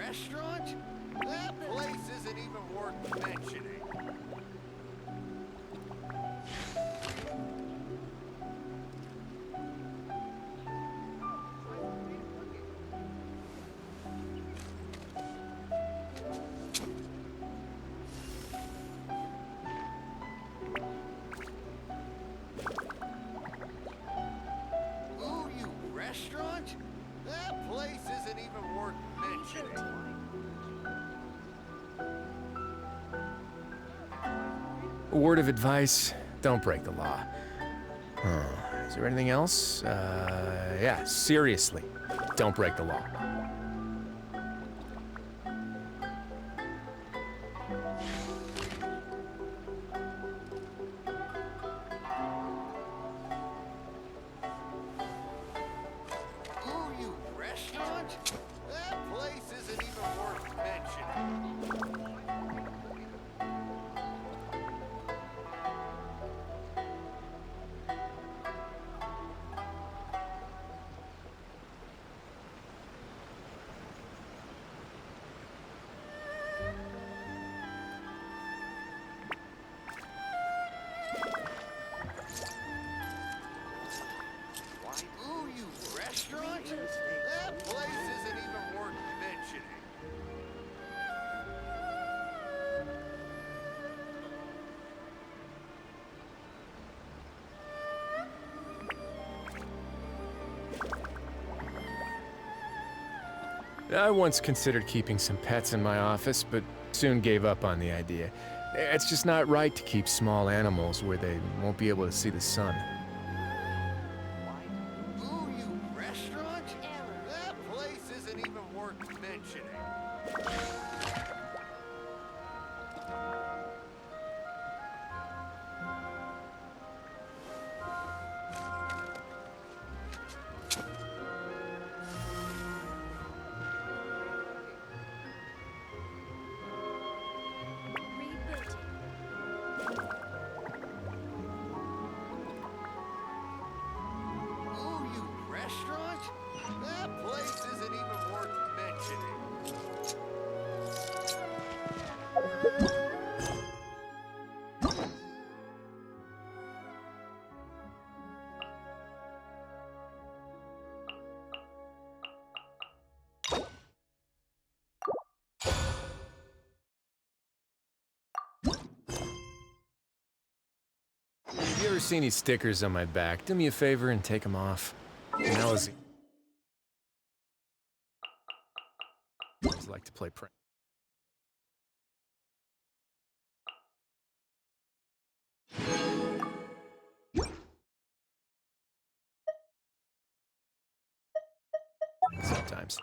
restaurant? That place isn't even worth mentioning. Ooh, you restaurant? That place isn't even worth mentioning. A word of advice, don't break the law. Is there anything else? Yeah, seriously, don't break the law. Ooh, you restaurant? That place isn't even worth mentioning. Ooh, you restaurant? That place isn't even worth mentioning. I once considered keeping some pets in my office, but soon gave up on the idea. It's just not right to keep small animals where they won't be able to see the sun. Ooh, you restaurant? That place isn't even worth mentioning. Ooh, you restaurant? That place isn't even worth mentioning. If you ever see any stickers on my back, do me a favor and take them off. You know, I always like to play prank. Sometimes.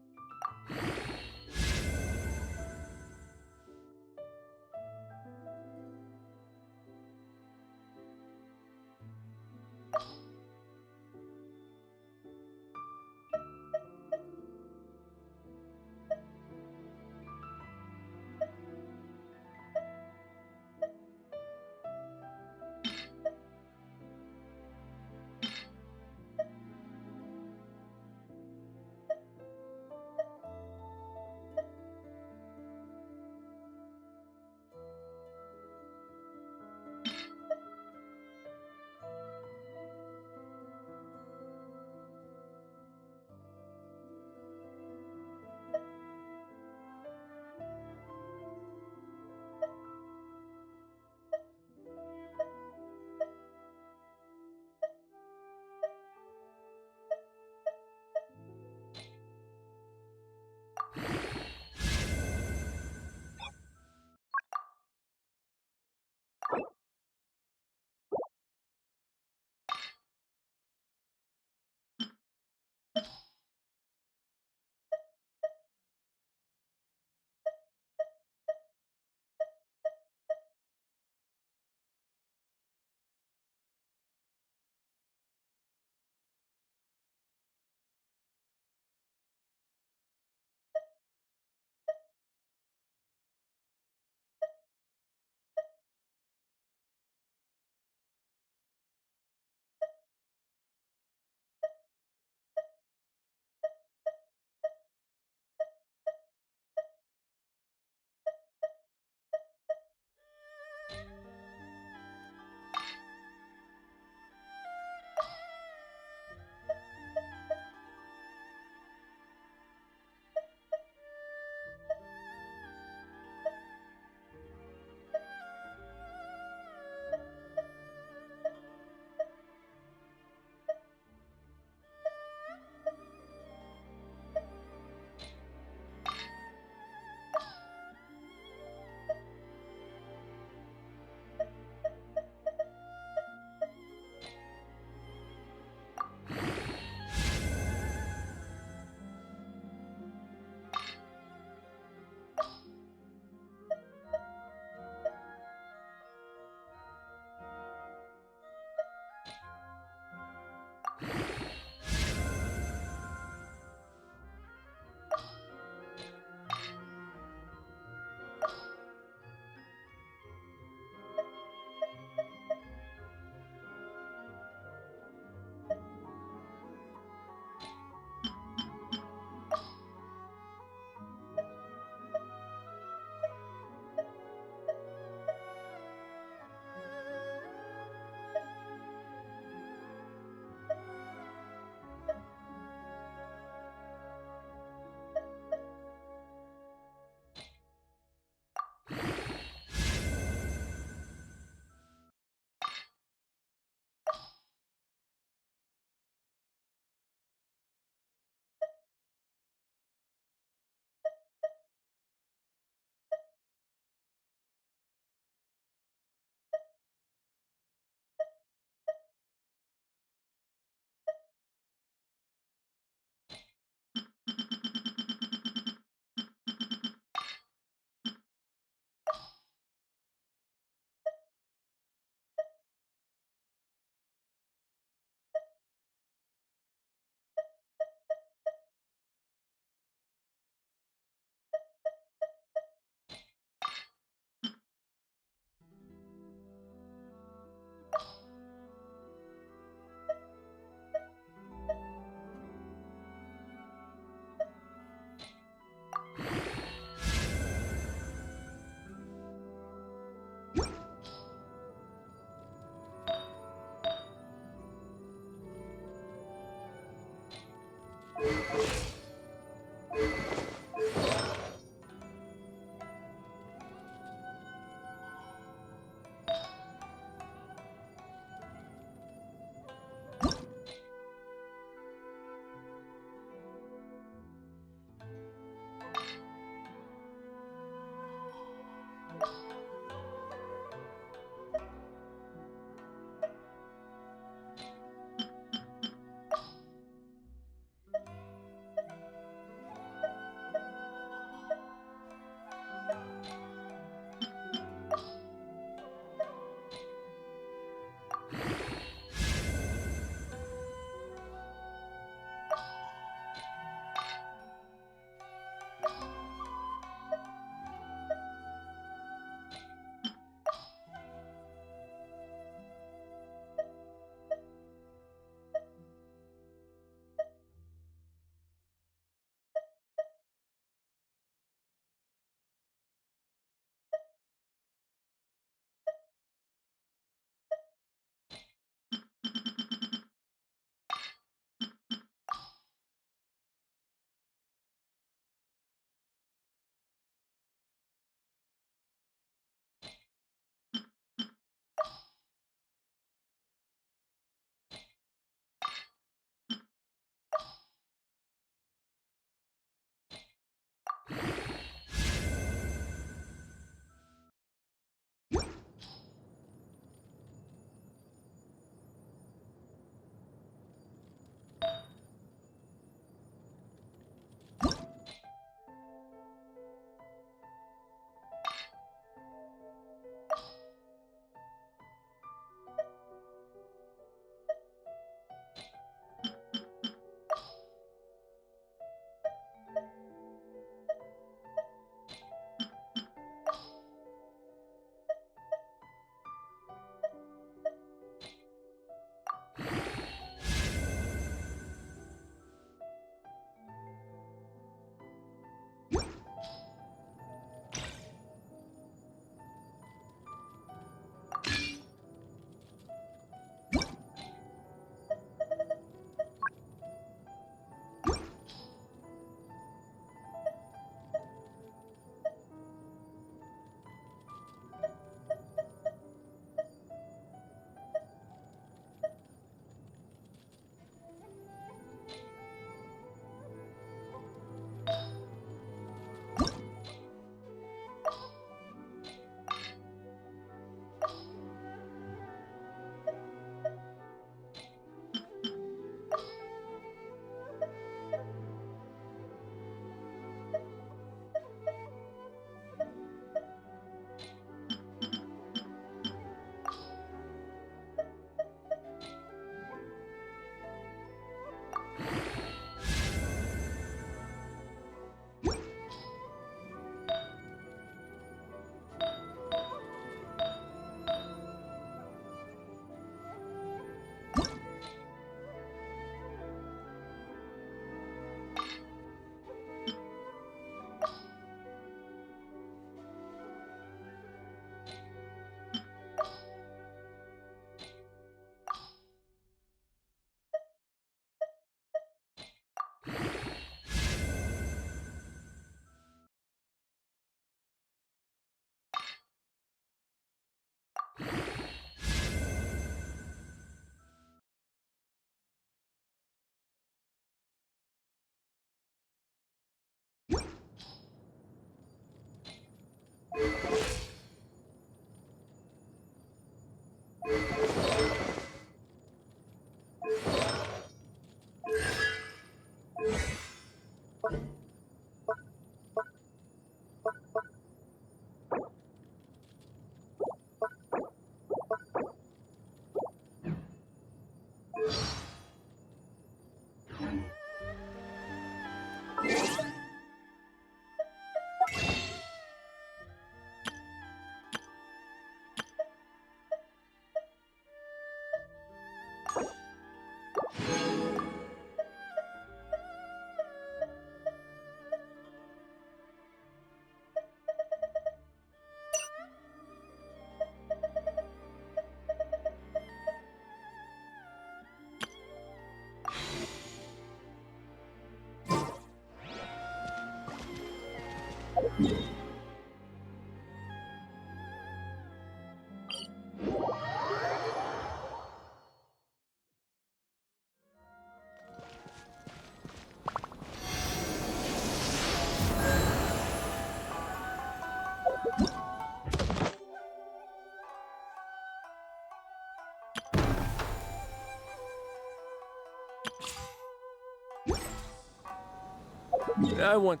I want...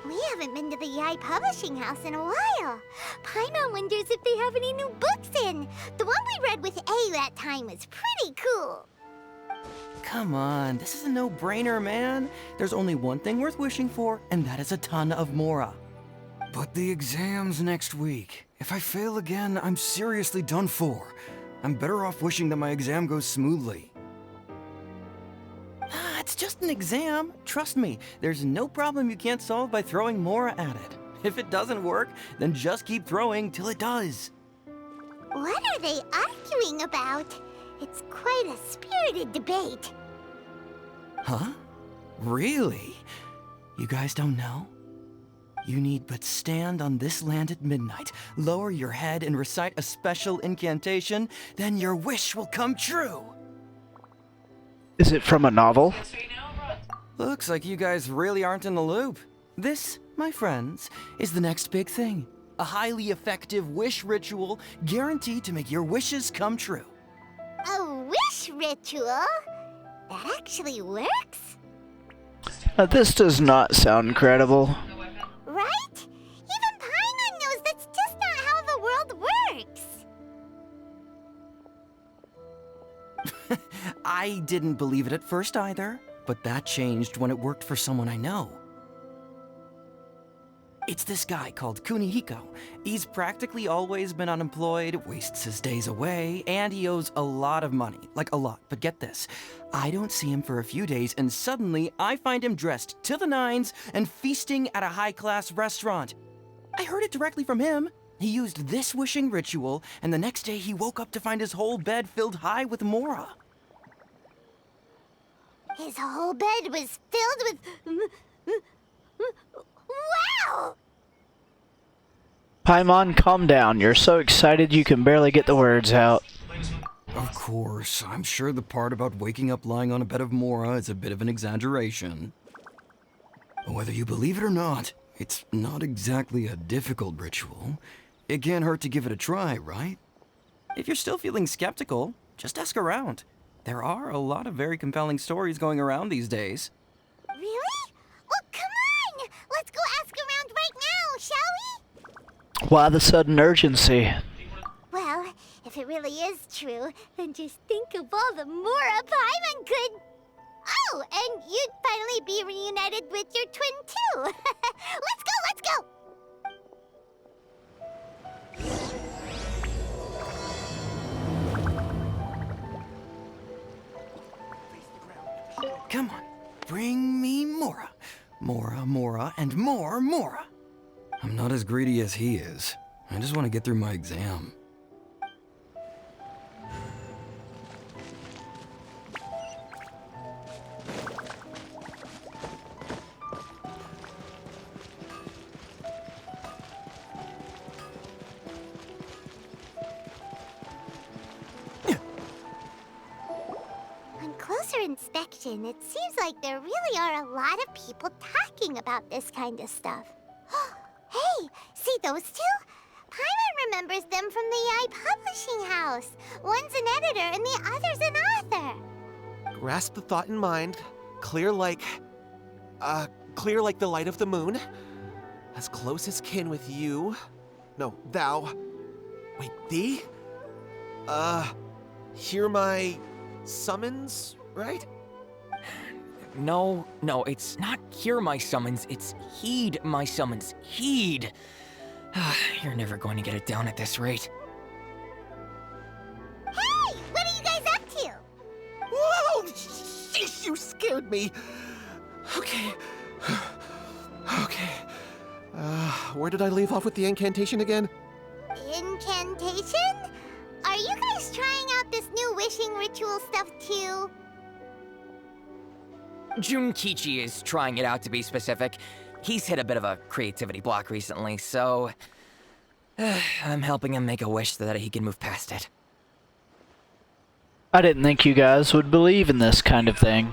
We haven't been to the Yai Publishing House in a while. Paimon wonders if they have any new books in. The one we read with A that time was pretty cool. Come on, this is a no-brainer, man. There's only one thing worth wishing for, and that is a ton of Mora. But the exam's next week. If I fail again, I'm seriously done for. I'm better off wishing that my exam goes smoothly. Ah, it's just an exam. Trust me, there's no problem you can't solve by throwing Mora at it. If it doesn't work, then just keep throwing till it does. What are they arguing about? It's quite a spirited debate. Huh? Really? You guys don't know? You need but stand on this land at midnight, lower your head and recite a special incantation, then your wish will come true. Is it from a novel? Looks like you guys really aren't in the loop. This, my friends, is the next big thing. A highly effective wish ritual guaranteed to make your wishes come true. A wish ritual? That actually works? This does not sound credible. Right? Even Paimon knows that's just not how the world works. I didn't believe it at first either, but that changed when it worked for someone I know. It's this guy called Kunihiko. He's practically always been unemployed, wastes his days away, and he owes a lot of money. Like a lot, but get this. I don't see him for a few days, and suddenly I find him dressed to the nines and feasting at a high-class restaurant. I heard it directly from him. He used this wishing ritual, and the next day he woke up to find his whole bed filled high with Mora. His whole bed was filled with... Wow! Paimon, calm down. You're so excited you can barely get the words out. Of course, I'm sure the part about waking up lying on a bed of Mora is a bit of an exaggeration. Whether you believe it or not, it's not exactly a difficult ritual. It can't hurt to give it a try, right? If you're still feeling skeptical, just ask around. There are a lot of very compelling stories going around these days. Really? Well, come on! Let's go ask around right now, shall we? Why the sudden urgency? Well, if it really is true, then just think of all the Mora Paimon could... Oh, and you'd finally be reunited with your twin, too! Let's go, let's go! Come on, bring me Mora. Mora, Mora, and more Mora. I'm not as greedy as he is. I just want to get through my exam. On closer inspection, it seems like there really are a lot of people talking about this kind of stuff. Hey, see those two? Paimon remembers them from the Yai Publishing House. One's an editor and the other's an author. Grasp the thought in mind. Clear like the light of the moon. As close as kin with you. No, thou. Wait, thee? Hear my summons, right? No, it's not hear my summons, it's heed my summons. Heed! You're never going to get it down at this rate. Hey, what are you guys up to? You scared me. Okay. Okay. Where did I leave off with the incantation again? Incantation? Are you guys trying out this new wishing ritual stuff too? Junkichi is trying it out, to be specific. He's hit a bit of a creativity block recently, so I'm helping him make a wish so that he can move past it. I didn't think you guys would believe in this kind of thing.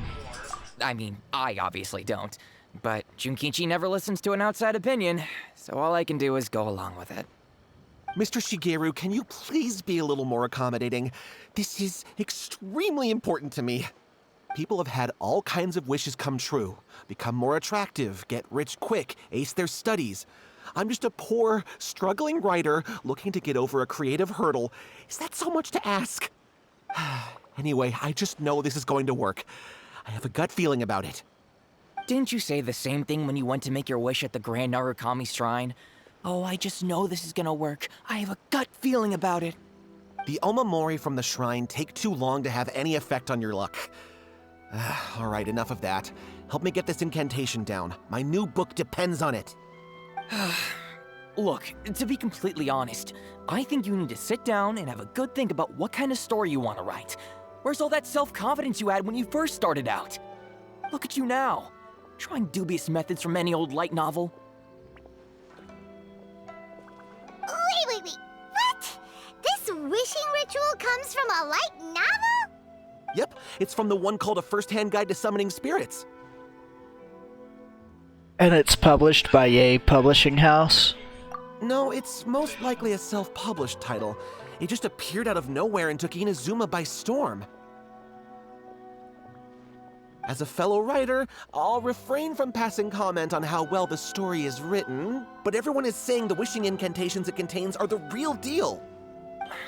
I mean, I obviously don't, but Junkichi never listens to an outside opinion, so all I can do is go along with it. Mr. Shigeru, can you please be a little more accommodating? This is extremely important to me. People have had all kinds of wishes come true. Become more attractive, get rich quick, ace their studies. I'm just a poor, struggling writer looking to get over a creative hurdle. Is that so much to ask? Anyway, I just know this is going to work. I have a gut feeling about it. Didn't you say the same thing when you went to make your wish at the Grand Narukami Shrine? Oh, I just know this is gonna work. I have a gut feeling about it. The omamori from the shrine take too long to have any effect on your luck. All right, enough of that. Help me get this incantation down. My new book depends on it. Look, to be completely honest, I think you need to sit down and have a good think about what kind of story you want to write. Where's all that self-confidence you had when you first started out? Look at you now, trying dubious methods from any old light novel. Wait. What? This wishing ritual comes from a light novel? Yep, it's from the one called A First-Hand Guide to Summoning Spirits. And it's published by a publishing house? No, it's most likely a self-published title. It just appeared out of nowhere and took Inazuma by storm. As a fellow writer, I'll refrain from passing comment on how well the story is written, but everyone is saying the wishing incantations it contains are the real deal.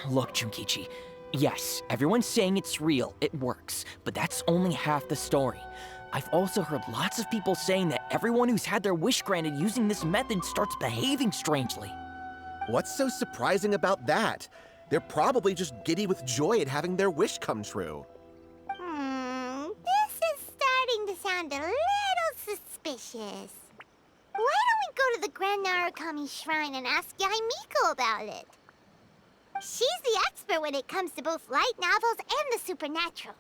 Look, Junkichi, yes, everyone's saying it's real, it works, but that's only half the story. I've also heard lots of people saying that everyone who's had their wish granted using this method starts behaving strangely. What's so surprising about that? They're probably just giddy with joy at having their wish come true. This is starting to sound a little suspicious. Why don't we go to the Grand Narukami Shrine and ask Yai Miko about it? She's the expert when it comes to both light novels and the supernatural.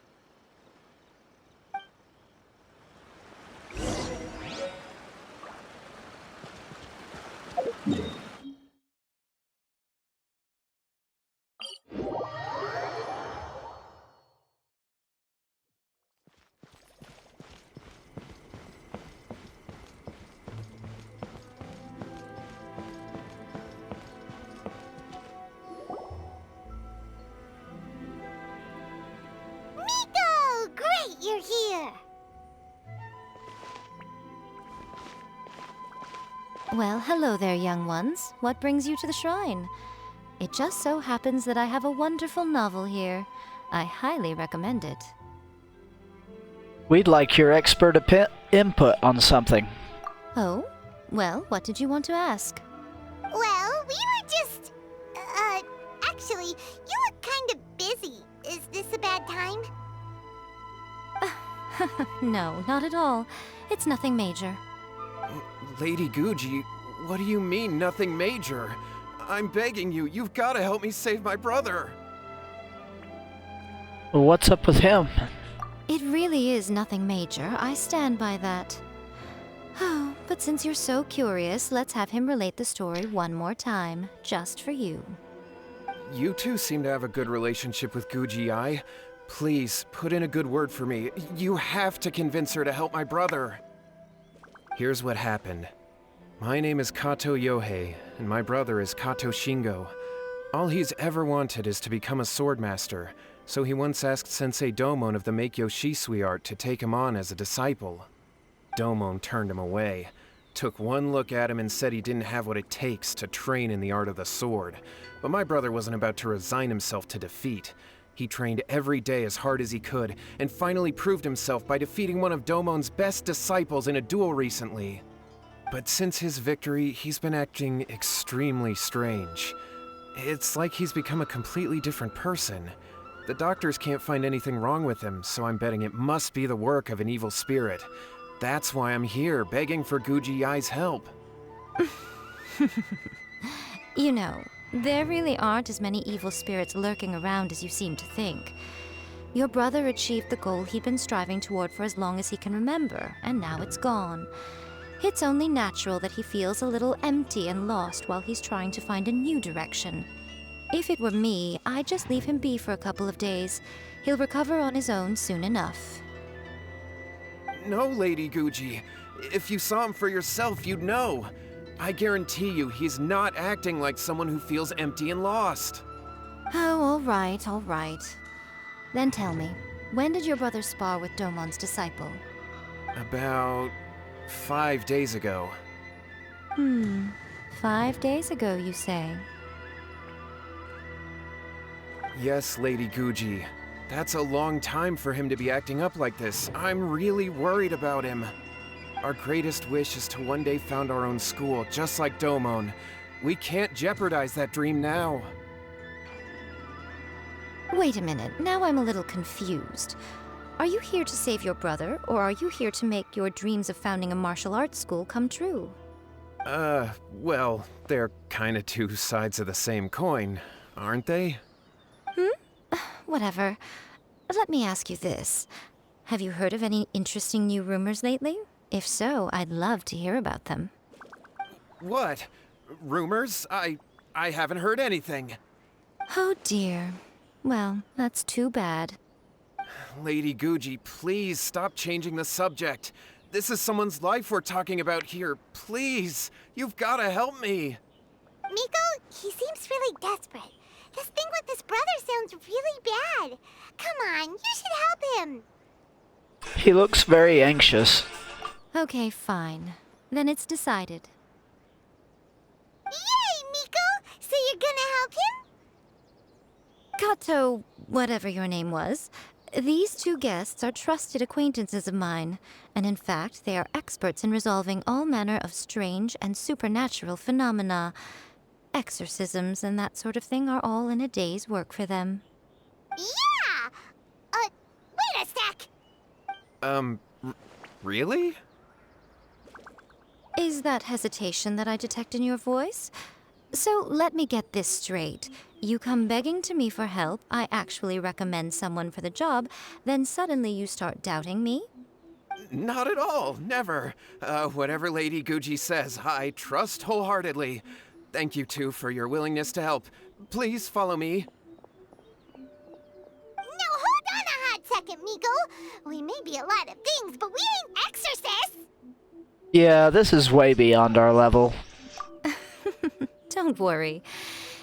Miko! Great, you're here! Well, hello there, young ones. What brings you to the shrine? It just so happens that I have a wonderful novel here. I highly recommend it. We'd like your expert input on something. Oh? Well, what did you want to ask? Well, we were just... actually, you look kind of busy. Is this a bad time? No, not at all. It's nothing major. Lady Guji, what do you mean, nothing major? I'm begging you, you've got to help me save my brother. Well, what's up with him? It really is nothing major. I stand by that. Oh, but since you're so curious, let's have him relate the story one more time, just for you. You two seem to have a good relationship with Guji-ai. Please, put in a good word for me. You have to convince her to help my brother. Here's what happened. My name is Kato Yohei, and my brother is Kato Shingo. All he's ever wanted is to become a swordmaster, so he once asked Sensei Domon of the Meikyo Shisui art to take him on as a disciple. Domon turned him away, took one look at him and said he didn't have what it takes to train in the art of the sword. But my brother wasn't about to resign himself to defeat. He trained every day as hard as he could, and finally proved himself by defeating one of Domon's best disciples in a duel recently. But since his victory, he's been acting extremely strange. It's like he's become a completely different person. The doctors can't find anything wrong with him, so I'm betting it must be the work of an evil spirit. That's why I'm here, begging for Guji Yai's help. You know, there really aren't as many evil spirits lurking around as you seem to think. Your brother achieved the goal he'd been striving toward for as long as he can remember, and now it's gone. It's only natural that he feels a little empty and lost while he's trying to find a new direction. If it were me, I'd just leave him be for a couple of days. He'll recover on his own soon enough. No, Lady Guji. If you saw him for yourself, you'd know. I guarantee you he's not acting like someone who feels empty and lost. Oh, all right, all right. Then tell me, when did your brother spar with Domon's disciple? About 5 days ago. 5 days ago, you say? Yes, Lady Guji. That's a long time for him to be acting up like this. I'm really worried about him. Our greatest wish is to one day found our own school, just like Domon. We can't jeopardize that dream now. Wait a minute, now I'm a little confused. Are you here to save your brother, or are you here to make your dreams of founding a martial arts school come true? Well, they're kinda two sides of the same coin, aren't they? Whatever. Let me ask you this. Have you heard of any interesting new rumors lately? If so, I'd love to hear about them. What? Rumors? I haven't heard anything. Oh dear. Well, that's too bad. Lady Guji, please stop changing the subject. This is someone's life we're talking about here. Please, you've gotta help me. Miko, he seems really desperate. This thing with his brother sounds really bad. Come on, you should help him. He looks very anxious. Okay, fine. Then it's decided. Yay, Miko! So you're gonna help him? Kato, whatever your name was, these two guests are trusted acquaintances of mine, and in fact, they are experts in resolving all manner of strange and supernatural phenomena. Exorcisms and that sort of thing are all in a day's work for them. Yeah! Wait a sec! Really? Is that hesitation that I detect in your voice? So let me get this straight. You come begging to me for help, I actually recommend someone for the job, then suddenly you start doubting me? Not at all, never. Whatever Lady Guji says, I trust wholeheartedly. Thank you two for your willingness to help. Please follow me. No, hold on a hot second, Miko. We may be a lot of things, but we ain't exorcists! Yeah, this is way beyond our level. Don't worry.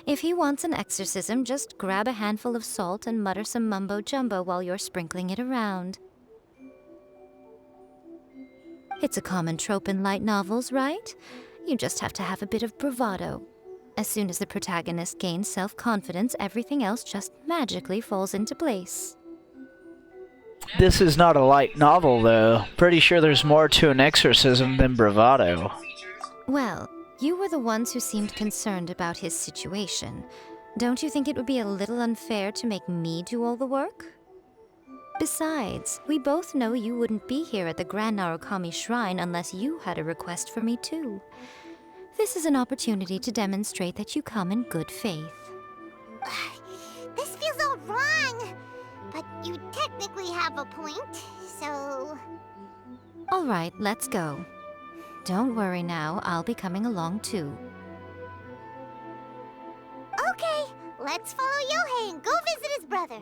If he wants an exorcism, just grab a handful of salt and mutter some mumbo-jumbo while you're sprinkling it around. It's a common trope in light novels, right? You just have to have a bit of bravado. As soon as the protagonist gains self-confidence, everything else just magically falls into place. This is not a light novel, though. Pretty sure there's more to an exorcism than bravado. Well, you were the ones who seemed concerned about his situation. Don't you think it would be a little unfair to make me do all the work? Besides, we both know you wouldn't be here at the Grand Narukami Shrine unless you had a request for me too. This is an opportunity to demonstrate that you come in good faith. This feels all wrong. But you technically have a point, so... All right, let's go. Don't worry now, I'll be coming along too. Okay, let's follow Yohei and go visit his brother.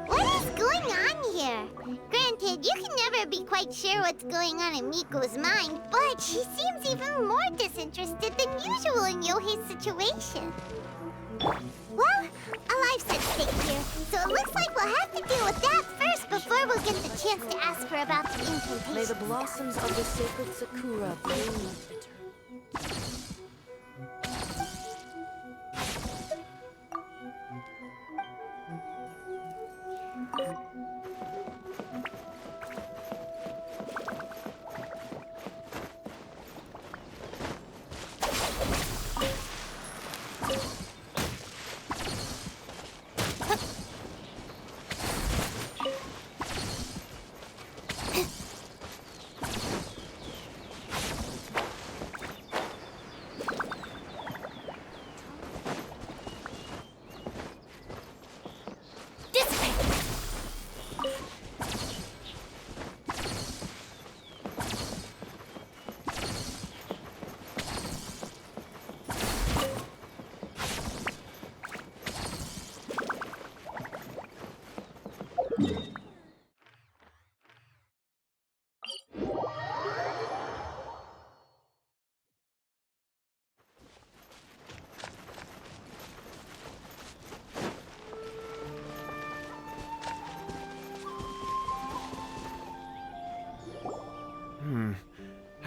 What is going on here? Granted, you can never be quite sure what's going on in Miko's mind, but she seems even more disinterested than usual in Yohei's situation. Well, a life's at stake here, so it looks like we'll have to deal with that first before we'll get the chance to ask her about the incantation. May the blossoms of the sacred sakura bloom eternally.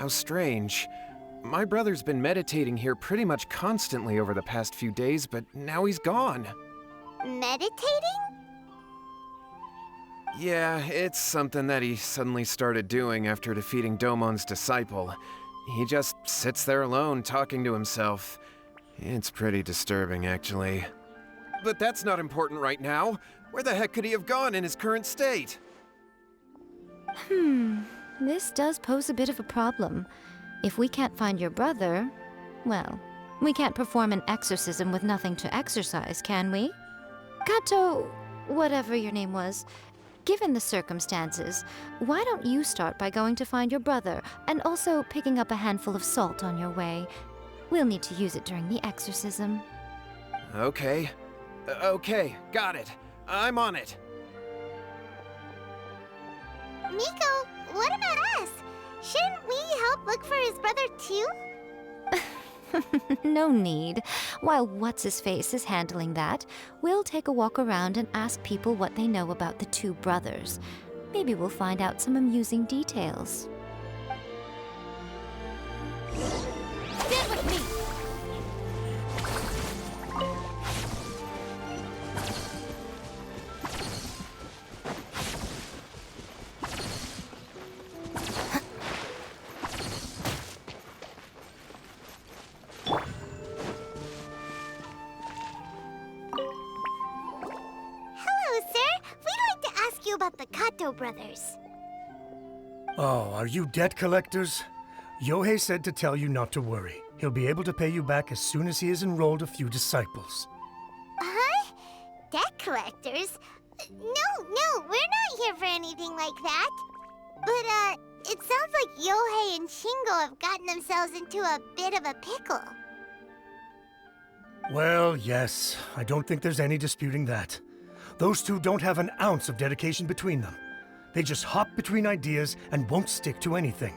How strange. My brother's been meditating here pretty much constantly over the past few days, but now he's gone. Meditating? Yeah, it's something that he suddenly started doing after defeating Domon's disciple. He just sits there alone, talking to himself. It's pretty disturbing, actually. But that's not important right now. Where the heck could he have gone in his current state? This does pose a bit of a problem. If we can't find your brother, well, we can't perform an exorcism with nothing to exorcise, can we? Kato, whatever your name was, given the circumstances, why don't you start by going to find your brother and also picking up a handful of salt on your way? We'll need to use it during the exorcism. Okay. Okay, got it. I'm on it. Miko, what about us? Shouldn't we help look for his brother too? No need. While What's-His-Face is handling that, we'll take a walk around and ask people what they know about the two brothers. Maybe we'll find out some amusing details. Stand with me! Hello, sir. We'd like to ask you about the Kato brothers. Oh, are you debt collectors? Yohei said to tell you not to worry. He'll be able to pay you back as soon as he has enrolled a few disciples. Huh? Debt collectors? No, we're not here for anything like that. But, it sounds like Yohei and Shingo have gotten themselves into a bit of a pickle. Well, yes, I don't think there's any disputing that. Those two don't have an ounce of dedication between them. They just hop between ideas and won't stick to anything.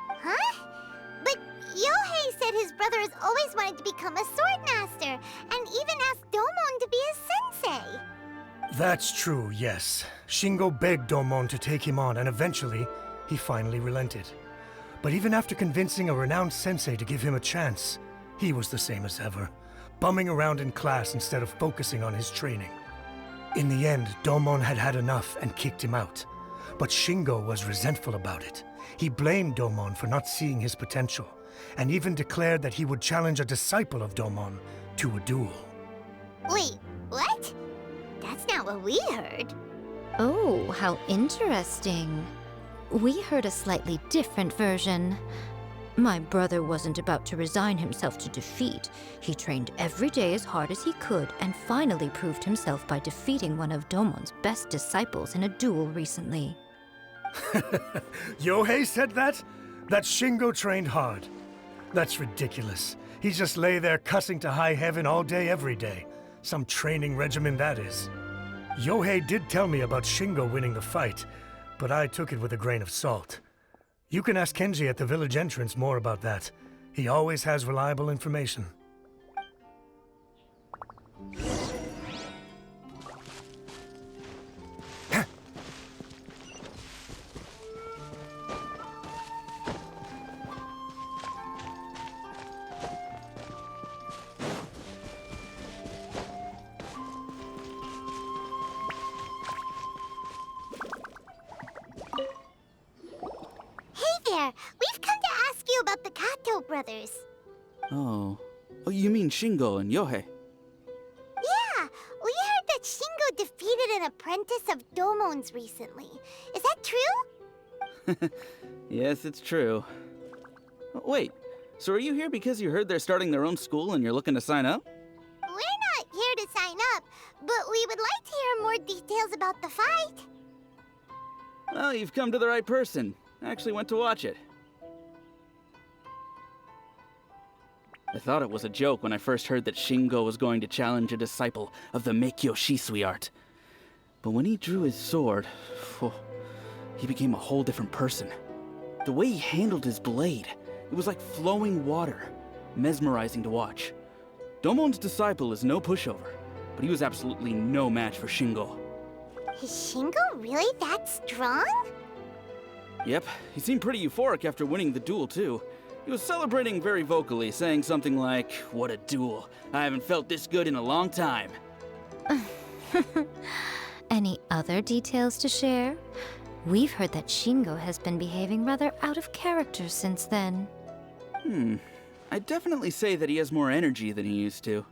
Huh? But Yohei said his brother has always wanted to become a sword master, and even asked Domon to be his sensei. That's true, yes. Shingo begged Domon to take him on, and eventually, he finally relented. But even after convincing a renowned sensei to give him a chance, he was the same as ever, bumming around in class instead of focusing on his training. In the end, Domon had had enough and kicked him out. But Shingo was resentful about it. He blamed Domon for not seeing his potential, and even declared that he would challenge a disciple of Domon to a duel. Wait, what? That's not what we heard. Oh, how interesting. We heard a slightly different version. My brother wasn't about to resign himself to defeat. He trained every day as hard as he could and finally proved himself by defeating one of Domon's best disciples in a duel recently. Yohei said that? That Shingo trained hard. That's ridiculous. He just lay there cussing to high heaven all day, every day. Some training regimen, that is. Yohei did tell me about Shingo winning the fight, but I took it with a grain of salt. You can ask Kenji at the village entrance more about that. He always has reliable information. We've come to ask you about the Kato brothers. Oh, you mean Shingo and Yohei? Yeah, we heard that Shingo defeated an apprentice of Domon's recently. Is that true? Yes, it's true. Wait, so are you here because you heard they're starting their own school and you're looking to sign up? We're not here to sign up, but we would like to hear more details about the fight. Well, you've come to the right person. I actually went to watch it. I thought it was a joke when I first heard that Shingo was going to challenge a disciple of the Meikyo Shisui art. But when he drew his sword, he became a whole different person. The way he handled his blade, it was like flowing water, mesmerizing to watch. Domon's disciple is no pushover, but he was absolutely no match for Shingo. Is Shingo really that strong? Yep, he seemed pretty euphoric after winning the duel, too. He was celebrating very vocally, saying something like, "What a duel. I haven't felt this good in a long time." Any other details to share? We've heard that Shingo has been behaving rather out of character since then. I'd definitely say that he has more energy than he used to.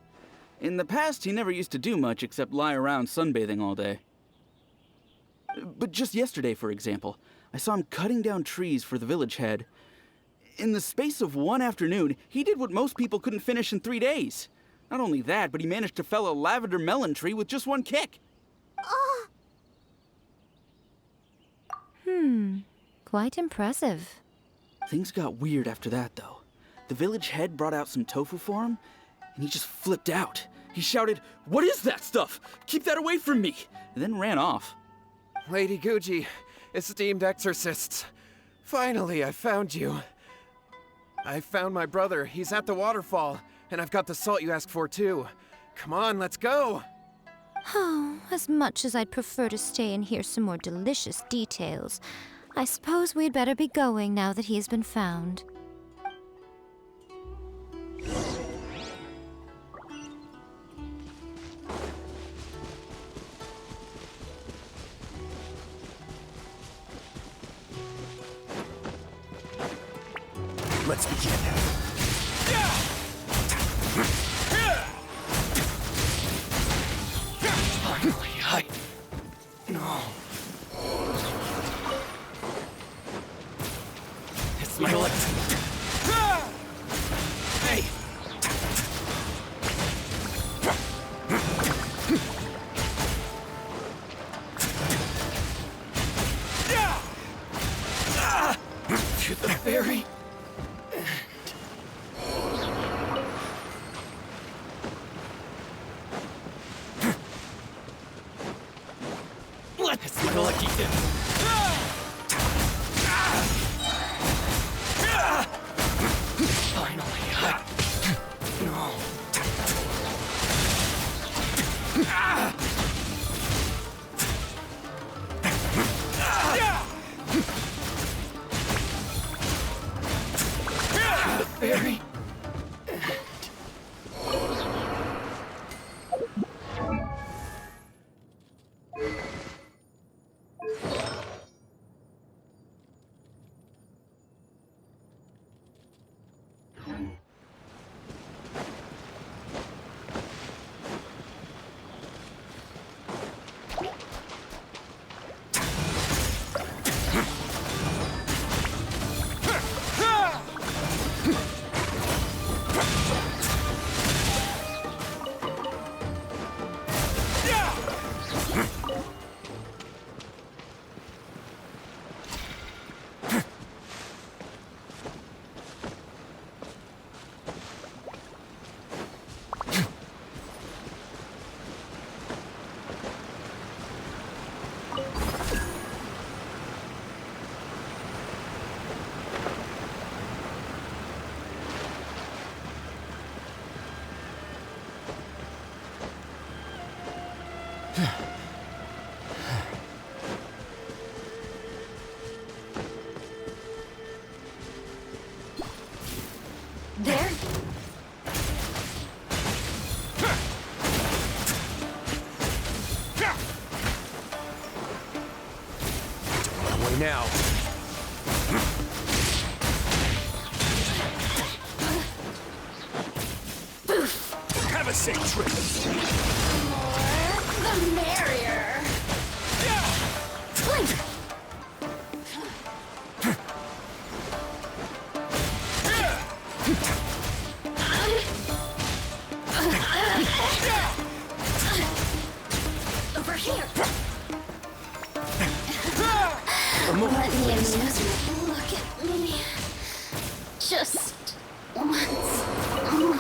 In the past, he never used to do much except lie around sunbathing all day. But just yesterday, for example, I saw him cutting down trees for the village head. In the space of one afternoon, he did what most people couldn't finish in 3 days. Not only that, but he managed to fell a lavender melon tree with just one kick. Quite impressive. Things got weird after that, though. The village head brought out some tofu for him, and he just flipped out. He shouted, "What is that stuff? Keep that away from me!" and then ran off. Lady Guji, esteemed exorcists. Finally, I found you. I found my brother. He's at the waterfall, and I've got the salt you asked for, too. Come on, let's go! Oh, as much as I'd prefer to stay and hear some more delicious details, I suppose we'd better be going now that he has been found. Let's begin. Finally, No. It's my light. Hey! To the very... It's my lucky day. Finally, No. The very... There? Run away now. Have a safe trip. The merrier. Over here. Let me amuse you. Look at me. Just once more.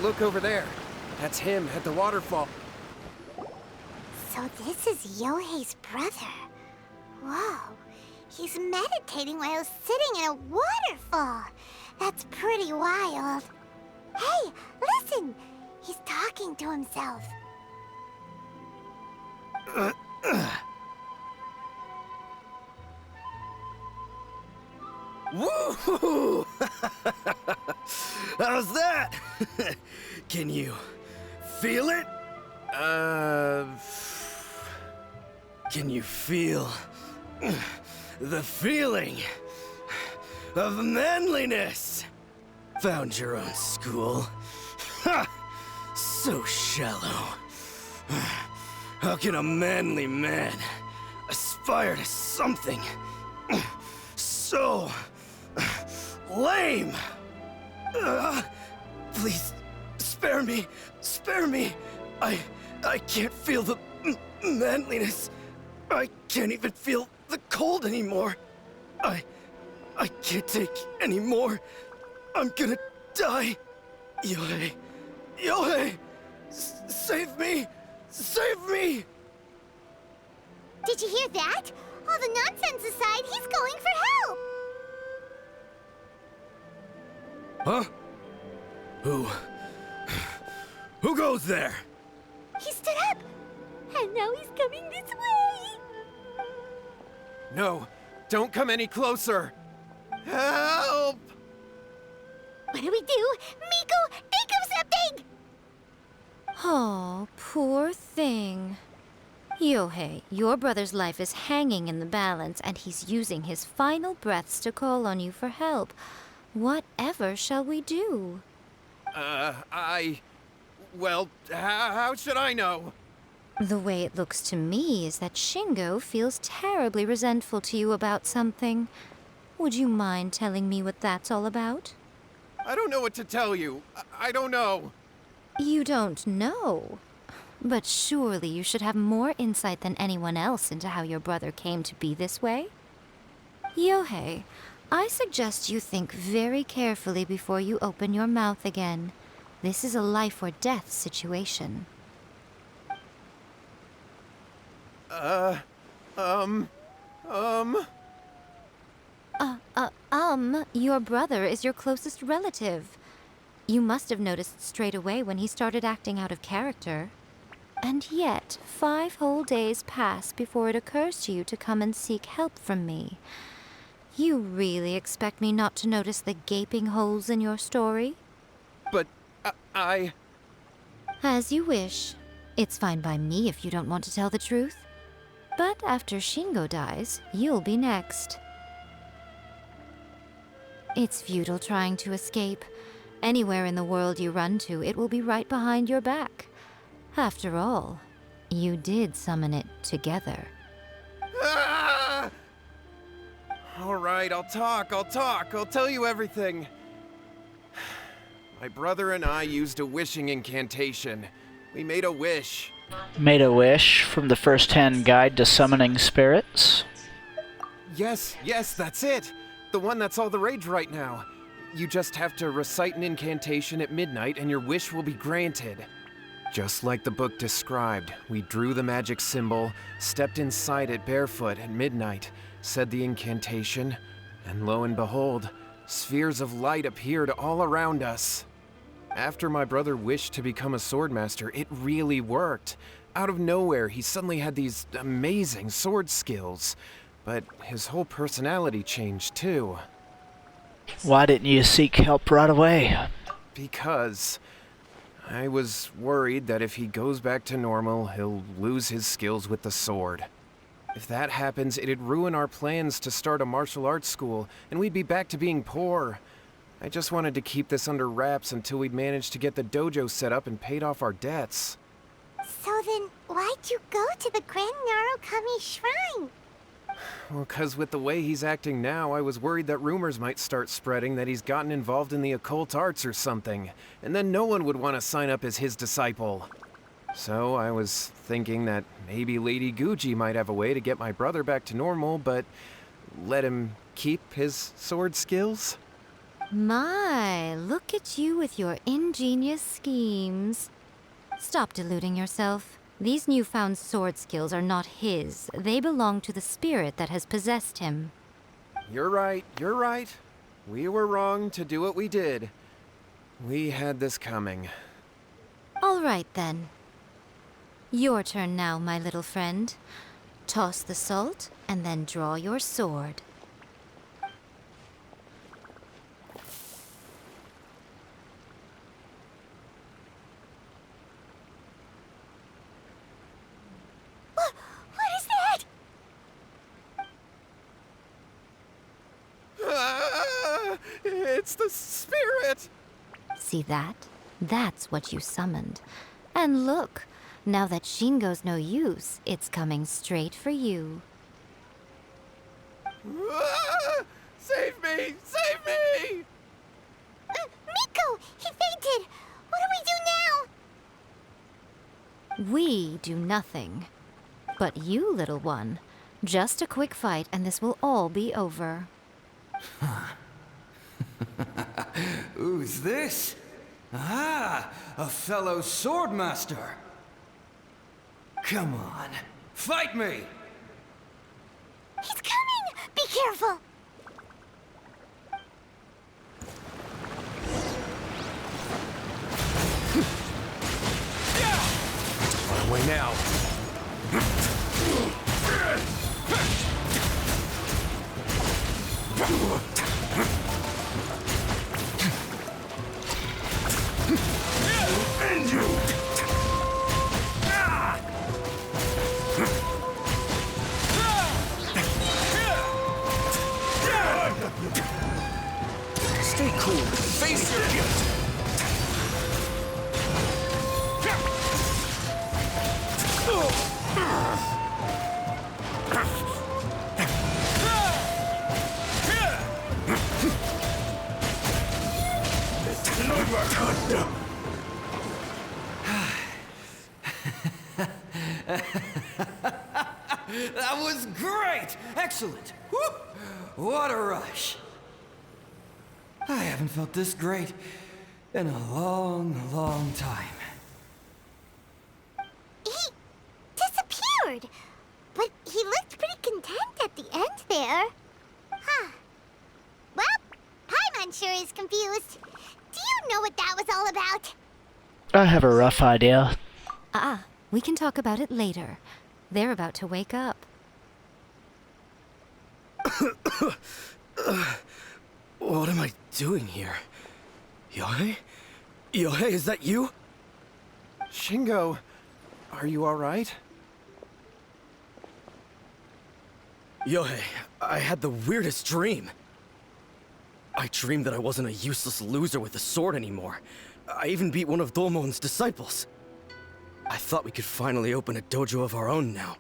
Look over there. That's him at the waterfall. So this is Yohei's brother. Whoa. He's meditating while sitting in a waterfall. That's pretty wild. Hey, listen! He's talking to himself. Woo! How's that? Can you feel it? Can you feel the feeling of manliness? Found your own school. Ha! So shallow. How can a manly man aspire to something so lame? Please, spare me. Spare me. I can't feel the manliness. I can't even feel the cold anymore. I can't take any more. I'm gonna die. Yohei. Yohei! Save me! Save me! Did you hear that? All the nonsense aside, he's calling for help! Huh? Who goes there? He stood up! And now he's coming this way! No, don't come any closer. Help! What do we do? Miko, think of something! Oh, poor thing. Yohei, your brother's life is hanging in the balance, and he's using his final breaths to call on you for help. Whatever shall we do? Well, how should I know? The way it looks to me is that Shingo feels terribly resentful to you about something. Would you mind telling me what that's all about? I don't know what to tell you. I don't know. You don't know? But surely you should have more insight than anyone else into how your brother came to be this way? Yohei, I suggest you think very carefully before you open your mouth again. This is a life or death situation. Your brother is your closest relative. You must have noticed straight away when he started acting out of character. And yet, 5 whole days pass before it occurs to you to come and seek help from me. You really expect me not to notice the gaping holes in your story? But, As you wish. It's fine by me if you don't want to tell the truth. But after Shingo dies, you'll be next. It's futile trying to escape. Anywhere in the world you run to, it will be right behind your back. After all, you did summon it together. Ah! All right, I'll talk. I'll tell you everything. My brother and I used a wishing incantation. We made a wish. Made a wish from the first-hand guide to summoning spirits? Yes, that's it. The one that's all the rage right now. You just have to recite an incantation at midnight and your wish will be granted. Just like the book described, we drew the magic symbol, stepped inside it barefoot at midnight, said the incantation, and lo and behold, spheres of light appeared all around us. After my brother wished to become a swordmaster, it really worked. Out of nowhere, he suddenly had these amazing sword skills. But his whole personality changed too. Why didn't you seek help right away? Because I was worried that if he goes back to normal, he'll lose his skills with the sword. If that happens, it'd ruin our plans to start a martial arts school, and we'd be back to being poor. I just wanted to keep this under wraps until we'd managed to get the dojo set up and paid off our debts. So then, why'd you go to the Grand Narukami Shrine? Well, 'cause with the way he's acting now, I was worried that rumors might start spreading that he's gotten involved in the occult arts or something, and then no one would want to sign up as his disciple. So I was thinking that maybe Lady Guji might have a way to get my brother back to normal, but let him keep his sword skills? My, look at you with your ingenious schemes. Stop deluding yourself. These newfound sword skills are not his. They belong to the spirit that has possessed him. You're right, you're right. We were wrong to do what we did. We had this coming. All right, then. Your turn now, my little friend. Toss the salt, and then draw your sword. What is that? Ah, it's the spirit! See that? That's what you summoned. And look, now that Shingo's no use, it's coming straight for you. Ah, save me! Save me! Miko! He fainted! What do we do now? We do nothing. But you, little one, just a quick fight and this will all be over. Who's this? Ah, a fellow swordmaster. Come on, fight me! He's coming! Be careful! On our way now. End you! Stay cool. Face your guilt. That was great! Excellent! Whew. What a rush! I haven't felt this great in a long, long time. He disappeared! But he looked pretty content at the end there. Huh. Well, Paimon sure is confused. Do you know what that was all about? I have a rough idea. We can talk about it later. They're about to wake up. What am I doing here? Yohei? Yohei, is that you? Shingo, are you alright? Yohei, I had the weirdest dream. I dreamed that I wasn't a useless loser with a sword anymore. I even beat one of Domon's disciples. I thought we could finally open a dojo of our own now.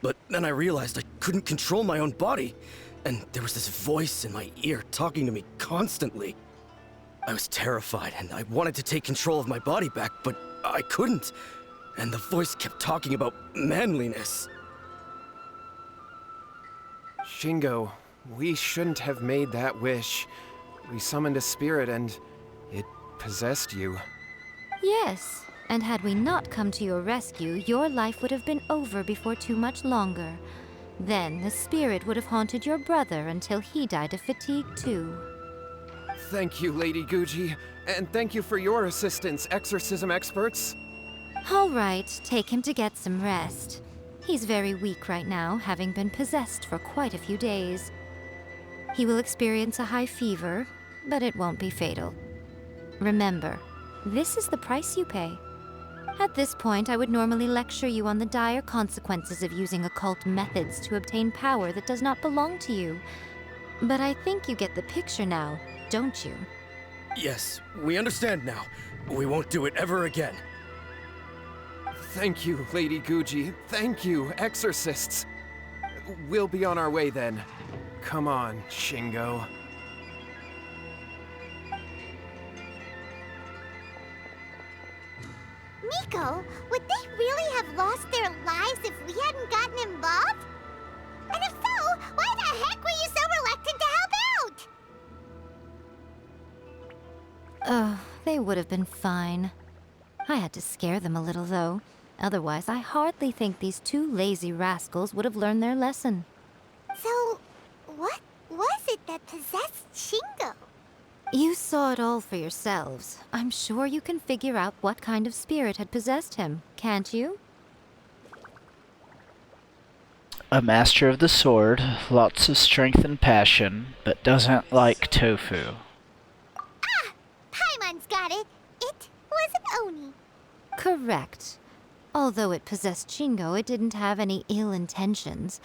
But then I realized I couldn't control my own body. And there was this voice in my ear talking to me constantly. I was terrified and I wanted to take control of my body back, but I couldn't. And the voice kept talking about manliness. Shingo, we shouldn't have made that wish. We summoned a spirit and it possessed you. Yes, and had we not come to your rescue, your life would have been over before too much longer. Then the spirit would have haunted your brother until he died of fatigue too. Thank you, Lady Guji, and thank you for your assistance, exorcism experts. All right, take him to get some rest. He's very weak right now, having been possessed for quite a few days. He will experience a high fever, but it won't be fatal. Remember, this is the price you pay. At this point, I would normally lecture you on the dire consequences of using occult methods to obtain power that does not belong to you. But I think you get the picture now, don't you? Yes, we understand now. We won't do it ever again. Thank you, Lady Guji. Thank you, exorcists. We'll be on our way then. Come on, Shingo. Miko, would they really have lost their lives if we hadn't gotten involved? And if so, why the heck were you so reluctant to help out? Oh, they would have been fine. I had to scare them a little, though. Otherwise, I hardly think these two lazy rascals would have learned their lesson. So, what was it that possessed Shingo? You saw it all for yourselves. I'm sure you can figure out what kind of spirit had possessed him, can't you? A master of the sword, lots of strength and passion, but doesn't like tofu. Ah! Paimon's got it! It was an Oni. Correct. Although it possessed Shingo, it didn't have any ill intentions.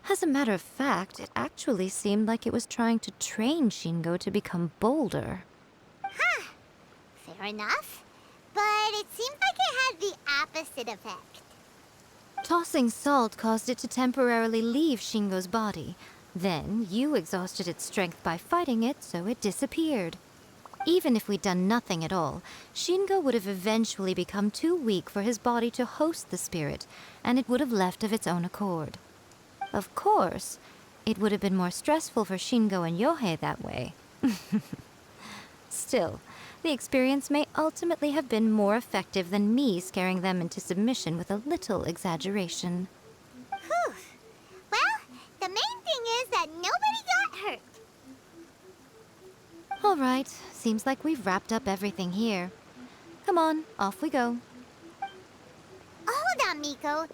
As a matter of fact, it actually seemed like it was trying to train Shingo to become bolder. Huh. Fair enough. But it seemed like it had the opposite effect. Tossing salt caused it to temporarily leave Shingo's body. Then, you exhausted its strength by fighting it, so it disappeared. Even if we'd done nothing at all, Shingo would have eventually become too weak for his body to host the spirit, and it would have left of its own accord. Of course, it would have been more stressful for Shingo and Yohei that way. Still, the experience may ultimately have been more effective than me scaring them into submission with a little exaggeration. Whew. Well, the main thing is that nobody got hurt. All right, seems like we've wrapped up everything here. Come on, off we go. Hold on, Miko.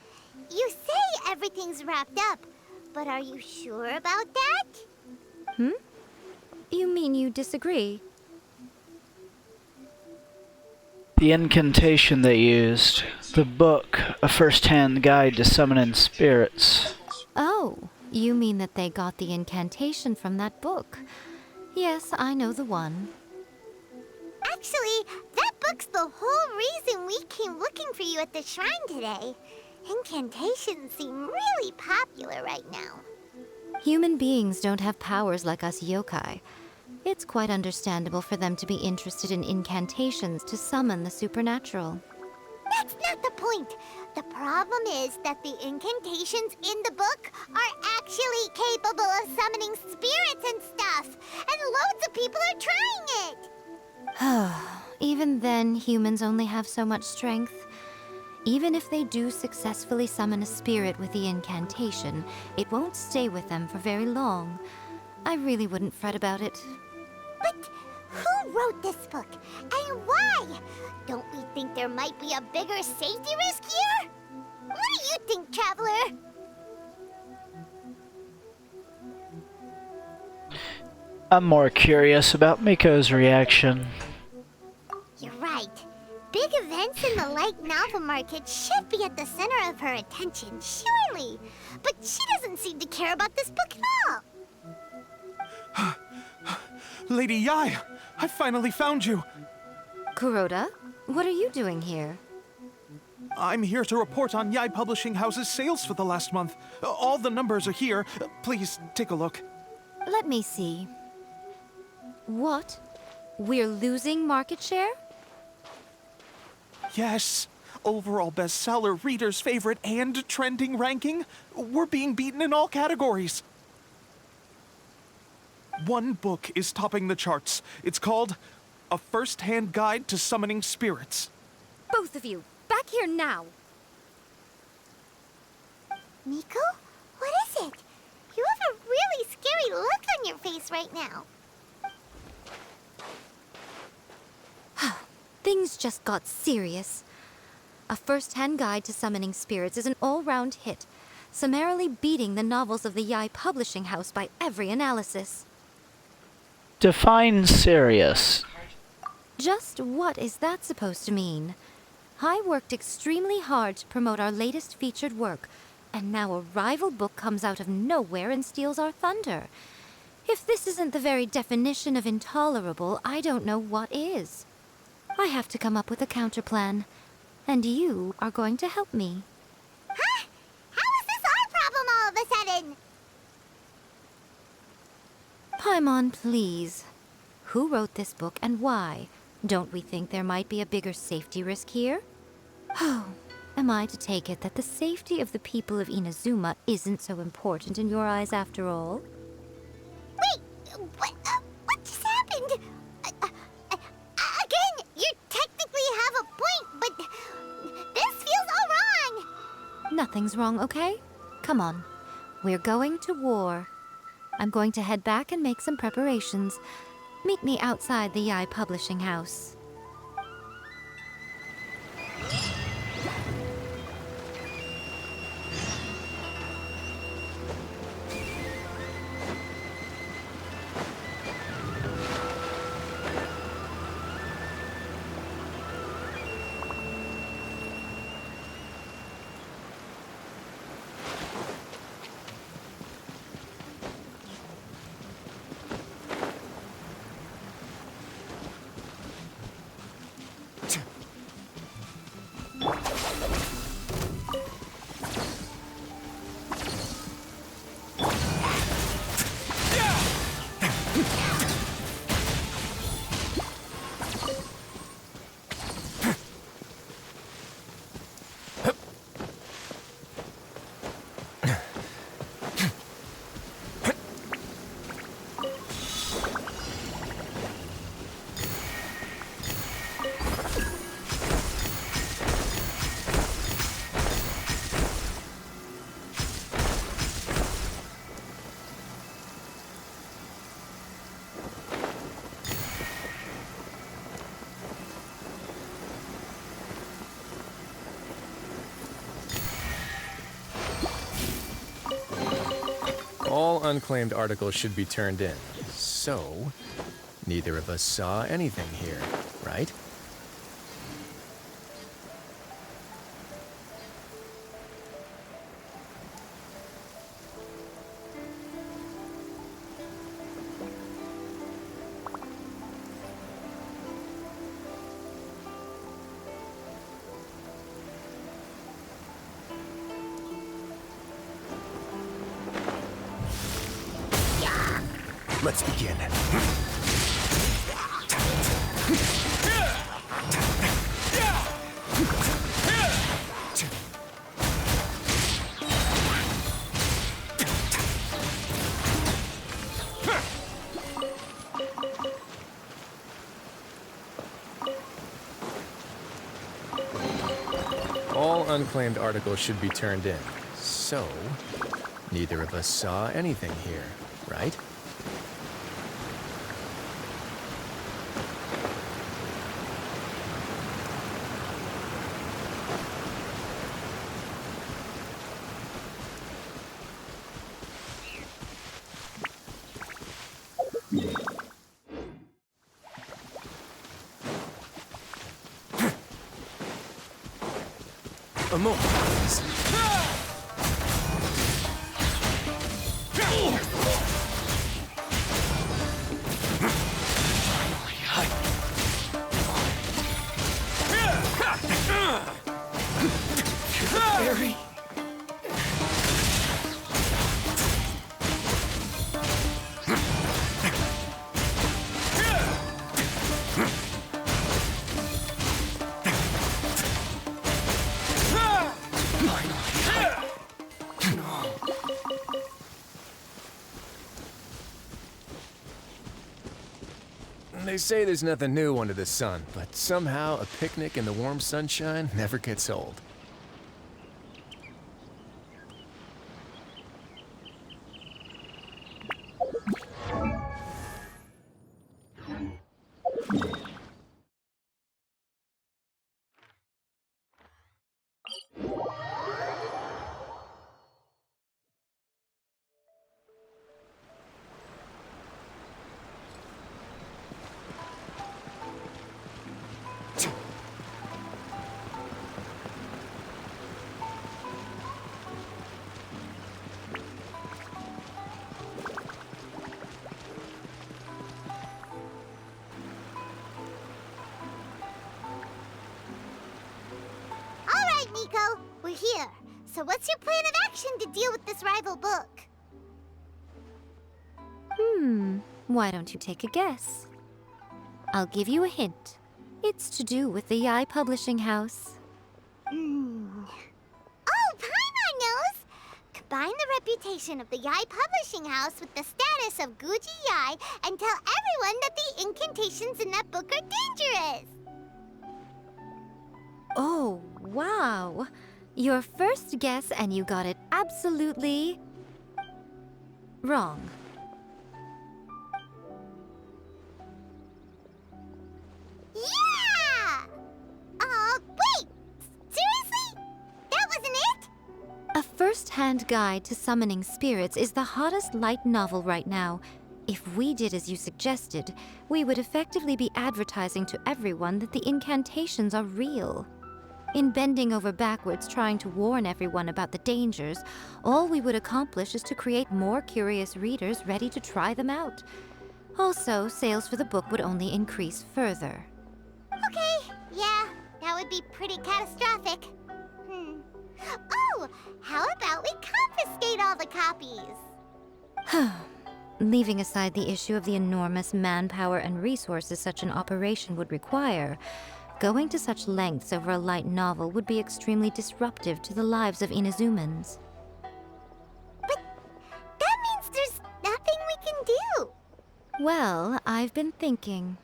You say everything's wrapped up, but are you sure about that? You mean you disagree? The incantation they used. The book, a first-hand guide to summoning spirits. Oh, you mean that they got the incantation from that book? Yes, I know the one. Actually, that book's the whole reason we came looking for you at the shrine today. Incantations seem really popular right now. Human beings don't have powers like us yokai. It's quite understandable for them to be interested in incantations to summon the supernatural. That's not the point. The problem is that the incantations in the book are actually capable of summoning spirits and stuff, and loads of people are trying it. Even then, humans only have so much strength. Even if they do successfully summon a spirit with the incantation, it won't stay with them for very long. I really wouldn't fret about it. But who wrote this book, and why? Don't we think there might be a bigger safety risk here? What do you think, Traveler? I'm more curious about Miko's reaction. You're right. Big events in the light novel market should be at the center of her attention, surely. But she doesn't seem to care about this book at all. Lady Yai, I finally found you. Kuroda, what are you doing here? I'm here to report on Yai Publishing House's sales for the last month. All the numbers are here. Please take a look. Let me see. What? We're losing market share? Yes. Overall bestseller, readers' favorite, and trending ranking. We're being beaten in all categories. One book is topping the charts. It's called A First-Hand Guide to Summoning Spirits. Both of you, back here now! Miko? What is it? You have a really scary look on your face right now. Things just got serious. A first-hand guide to summoning spirits is an all-round hit, summarily beating the novels of the Yai Publishing House by every analysis. Define serious. Just what is that supposed to mean? I worked extremely hard to promote our latest featured work, and now a rival book comes out of nowhere and steals our thunder. If this isn't the very definition of intolerable, I don't know what is. I have to come up with a counterplan, and you are going to help me. Huh? How is this our problem all of a sudden? Paimon, please. Who wrote this book and why? Don't we think there might be a bigger safety risk here? Oh, am I to take it that the safety of the people of Inazuma isn't so important in your eyes after all? Wait, what just happened? Nothing's wrong, okay? Come on. We're going to war. I'm going to head back and make some preparations. Meet me outside the Yai Publishing House. All unclaimed articles should be turned in. So, neither of us saw anything here, right? Let's begin. All unclaimed articles should be turned in. So, neither of us saw anything here, right? A moment, please. Very... They say there's nothing new under the sun, but somehow a picnic in the warm sunshine never gets old. Miko, we're here. So what's your plan of action to deal with this rival book? Why don't you take a guess? I'll give you a hint. It's to do with the Yai Publishing House. Oh, Paimon knows! Combine the reputation of the Yai Publishing House with the status of Guji Yai and tell everyone that the incantations in that book are dangerous! Oh, wow. Your first guess, and you got it absolutely wrong. Yeah! Wait! Seriously? That wasn't it? A first-hand guide to summoning spirits is the hottest light novel right now. If we did as you suggested, we would effectively be advertising to everyone that the incantations are real. In bending over backwards trying to warn everyone about the dangers, all we would accomplish is to create more curious readers ready to try them out. Also, sales for the book would only increase further. Okay, yeah, that would be pretty catastrophic. Oh, how about we confiscate all the copies? Leaving aside the issue of the enormous manpower and resources such an operation would require, going to such lengths over a light novel would be extremely disruptive to the lives of Inazumans. But that means there's nothing we can do. Well, I've been thinking.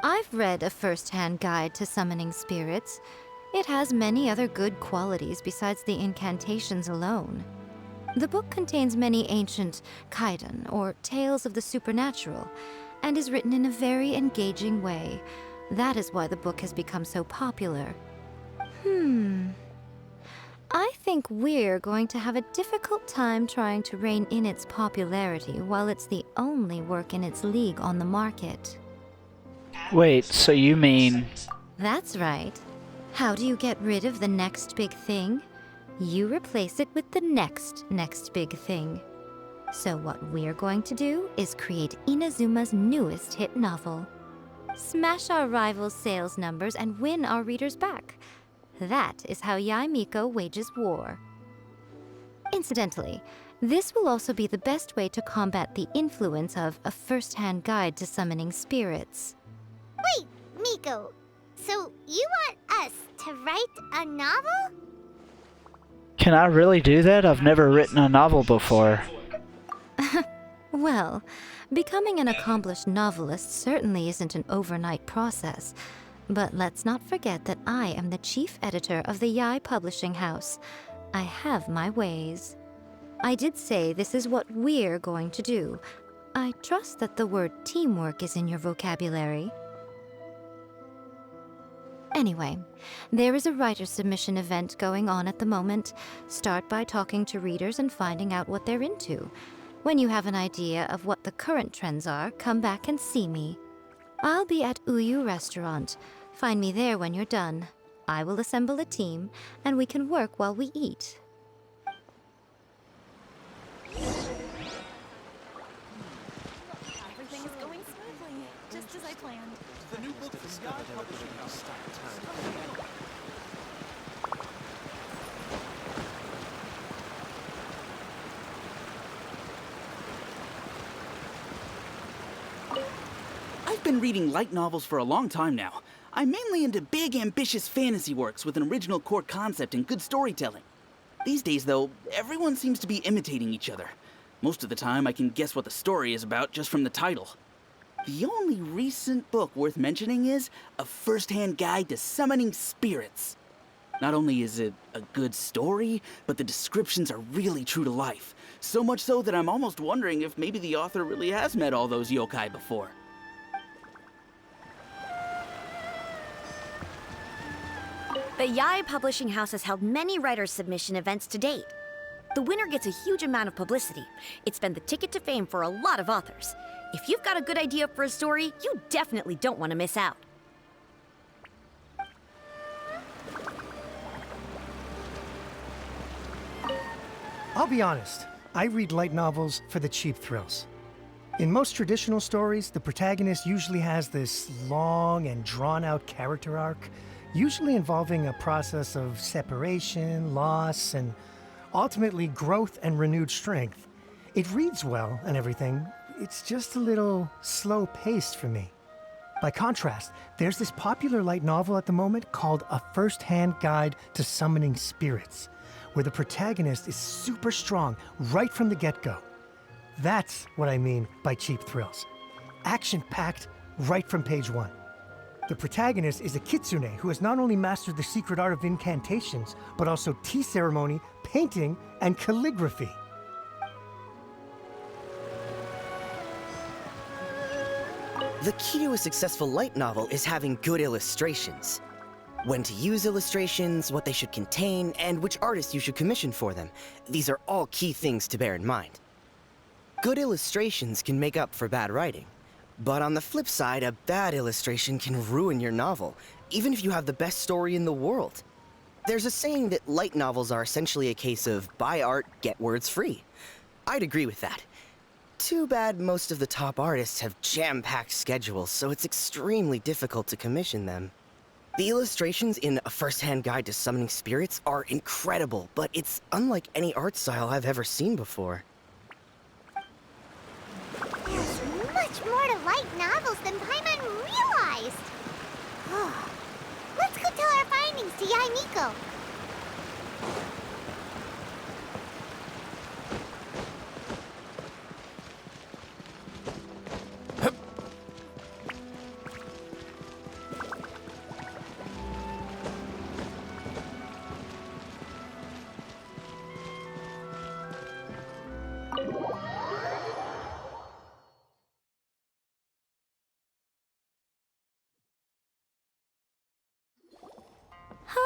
I've read a first-hand guide to summoning spirits. It has many other good qualities besides the incantations alone. The book contains many ancient kaidan, or tales of the supernatural, and is written in a very engaging way. That is why the book has become so popular. I think we're going to have a difficult time trying to rein in its popularity while it's the only work in its league on the market. Wait, so you mean... That's right. How do you get rid of the next big thing? You replace it with the next big thing. So what we're going to do is create Inazuma's newest hit novel. Smash our rivals' sales numbers and win our readers back. That is how Miko wages war. Incidentally, this will also be the best way to combat the influence of a first-hand guide to summoning spirits. Wait, Miko, so you want us to write a novel? Can I really do that? I've never written a novel before. Well, becoming an accomplished novelist certainly isn't an overnight process. But let's not forget that I am the chief editor of the Yai Publishing House. I have my ways. I did say this is what we're going to do. I trust that the word teamwork is in your vocabulary. Anyway, there is a writer submission event going on at the moment. Start by talking to readers and finding out what they're into. When you have an idea of what the current trends are, come back and see me. I'll be at Uyu Restaurant. Find me there when you're done. I will assemble a team, and we can work while we eat. Everything is going smoothly, just as I planned. The new book from Yai Publishing House start time. I've been reading light novels for a long time now. I'm mainly into big, ambitious fantasy works with an original core concept and good storytelling. These days, though, everyone seems to be imitating each other. Most of the time, I can guess what the story is about just from the title. The only recent book worth mentioning is A First-Hand Guide to Summoning Spirits. Not only is it a good story, but the descriptions are really true to life. So much so that I'm almost wondering if maybe the author really has met all those yokai before. The Yai Publishing House has held many writer submission events to date. The winner gets a huge amount of publicity. It's been the ticket to fame for a lot of authors. If you've got a good idea for a story, you definitely don't want to miss out. I'll be honest, I read light novels for the cheap thrills. In most traditional stories, the protagonist usually has this long and drawn-out character arc, usually involving a process of separation, loss, and ultimately growth and renewed strength. It reads well and everything, it's just a little slow-paced for me. By contrast, there's this popular light novel at the moment called A First-Hand Guide to Summoning Spirits, where the protagonist is super strong right from the get-go. That's what I mean by cheap thrills. Action-packed right from page one. The protagonist is a kitsune who has not only mastered the secret art of incantations, but also tea ceremony, painting, and calligraphy. The key to a successful light novel is having good illustrations. When to use illustrations, what they should contain, and which artist you should commission for them. These are all key things to bear in mind. Good illustrations can make up for bad writing. But on the flip side, a bad illustration can ruin your novel, even if you have the best story in the world. There's a saying that light novels are essentially a case of buy art, get words free. I'd agree with that. Too bad most of the top artists have jam-packed schedules, so it's extremely difficult to commission them. The illustrations in A First-Hand Guide to Summoning Spirits are incredible, but it's unlike any art style I've ever seen before. There's much more to light novels than Paimon realized. Let's go tell our findings to Yai Miko.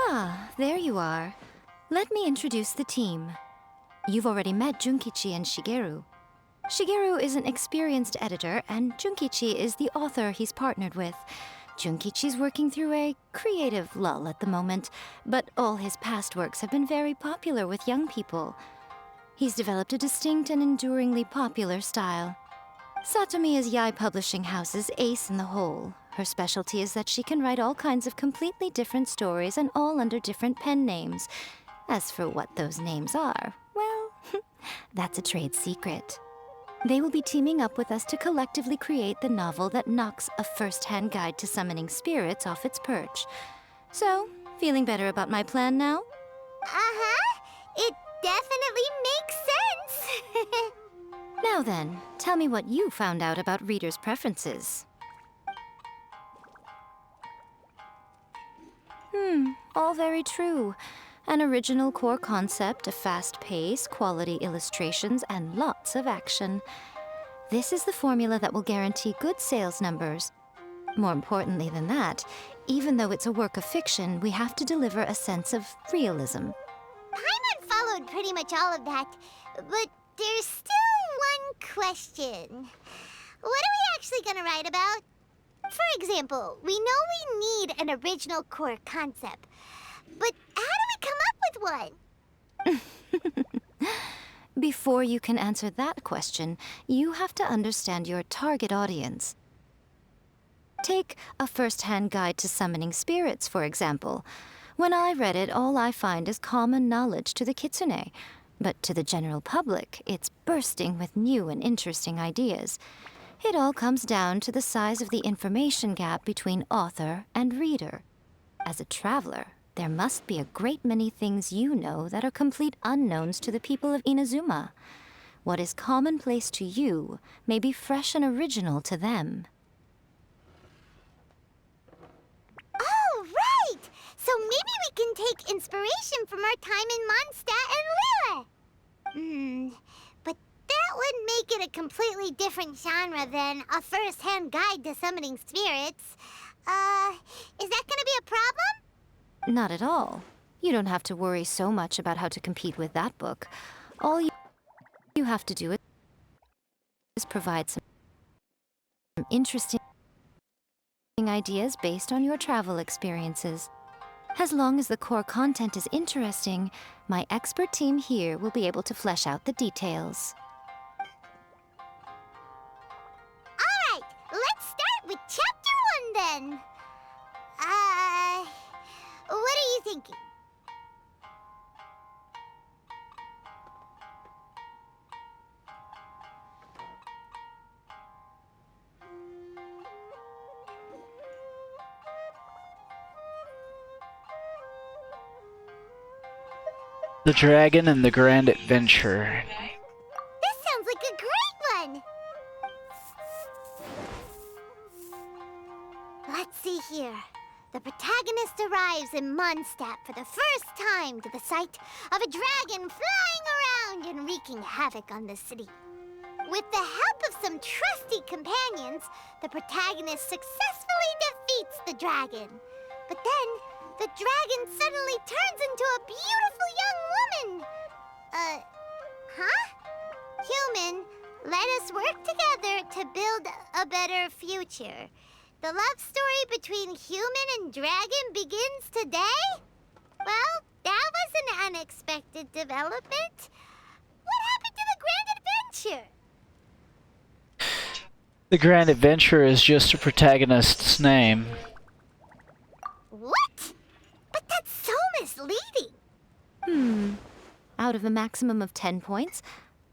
Ah, there you are. Let me introduce the team. You've already met Junkichi and Shigeru. Shigeru is an experienced editor, and Junkichi is the author he's partnered with. Junkichi's working through a creative lull at the moment, but all his past works have been very popular with young people. He's developed a distinct and enduringly popular style. Satomi is Yai Publishing House's ace in the hole. Her specialty is that she can write all kinds of completely different stories and all under different pen names. As for what those names are, well, that's a trade secret. They will be teaming up with us to collectively create the novel that knocks A First-Hand Guide to Summoning Spirits off its perch. So, feeling better about my plan now? Uh-huh. It definitely makes sense. Now then, tell me what you found out about readers' preferences. All very true. An original core concept, a fast pace, quality illustrations, and lots of action. This is the formula that will guarantee good sales numbers. More importantly than that, even though it's a work of fiction, we have to deliver a sense of realism. Paimon followed pretty much all of that, but there's still one question. What are we actually gonna write about? For example, we know we need an original core concept, but how do we come up with one? Before you can answer that question, you have to understand your target audience. Take A First-Hand Guide to Summoning Spirits, for example. When I read it, all I find is common knowledge to the kitsune. But to the general public, it's bursting with new and interesting ideas. It all comes down to the size of the information gap between author and reader. As a traveler, there must be a great many things you know that are complete unknowns to the people of Inazuma. What is commonplace to you may be fresh and original to them. Oh, right! So maybe we can take inspiration from our time in Mondstadt and Lille. But that would make it a completely different genre than A First-Hand Guide to Summoning Spirits. Is that gonna be a problem? Not at all. You don't have to worry so much about how to compete with that book. All you have to do is provide some interesting ideas based on your travel experiences. As long as the core content is interesting, my expert team here will be able to flesh out the details. All right, let's start with Chapter 1 then. What are you thinking? The Dragon and the Grand Adventure. This sounds like a great one! Let's see here. The protagonist arrives in Mondstadt for the first time to the sight of a dragon flying around and wreaking havoc on the city. With the help of some trusty companions, the protagonist successfully defeats the dragon. But then, the dragon suddenly turns into a beautiful young woman. Human, let us work together to build a better future. The love story between human and dragon begins today? Well, that was an unexpected development. What happened to the Grand Adventure? The Grand Adventure is just a protagonist's name. What? But that's so misleading. Out of a maximum of 10 points,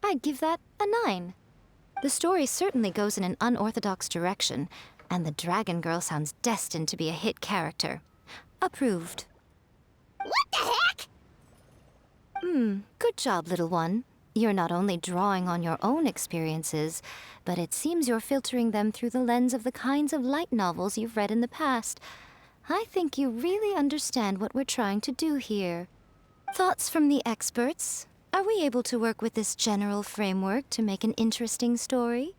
I'd give that a 9. The story certainly goes in an unorthodox direction, and the Dragon Girl sounds destined to be a hit character. Approved. What the heck? Good job, little one. You're not only drawing on your own experiences, but it seems you're filtering them through the lens of the kinds of light novels you've read in the past. I think you really understand what we're trying to do here. Thoughts from the experts? Are we able to work with this general framework to make an interesting story?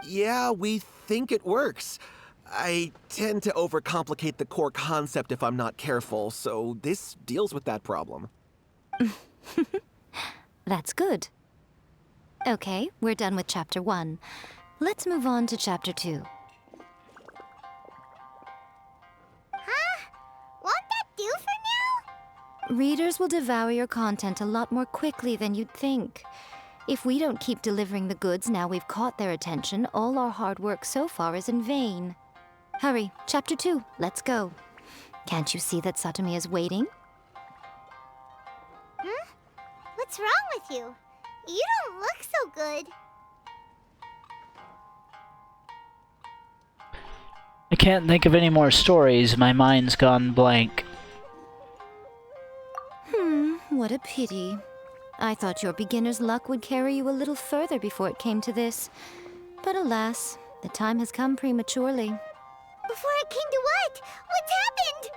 Yeah, we think it works. I tend to overcomplicate the core concept if I'm not careful, so this deals with that problem. That's good. Okay, we're done with Chapter 1. Let's move on to Chapter 2. Won't that do for now? Readers will devour your content a lot more quickly than you'd think. If we don't keep delivering the goods now we've caught their attention, all our hard work so far is in vain. Hurry, Chapter 2, let's go. Can't you see that Satomi is waiting? What's wrong with you? You don't look so good. I can't think of any more stories. My mind's gone blank. What a pity. I thought your beginner's luck would carry you a little further before it came to this. But alas, the time has come prematurely. Before it came to what? What's happened?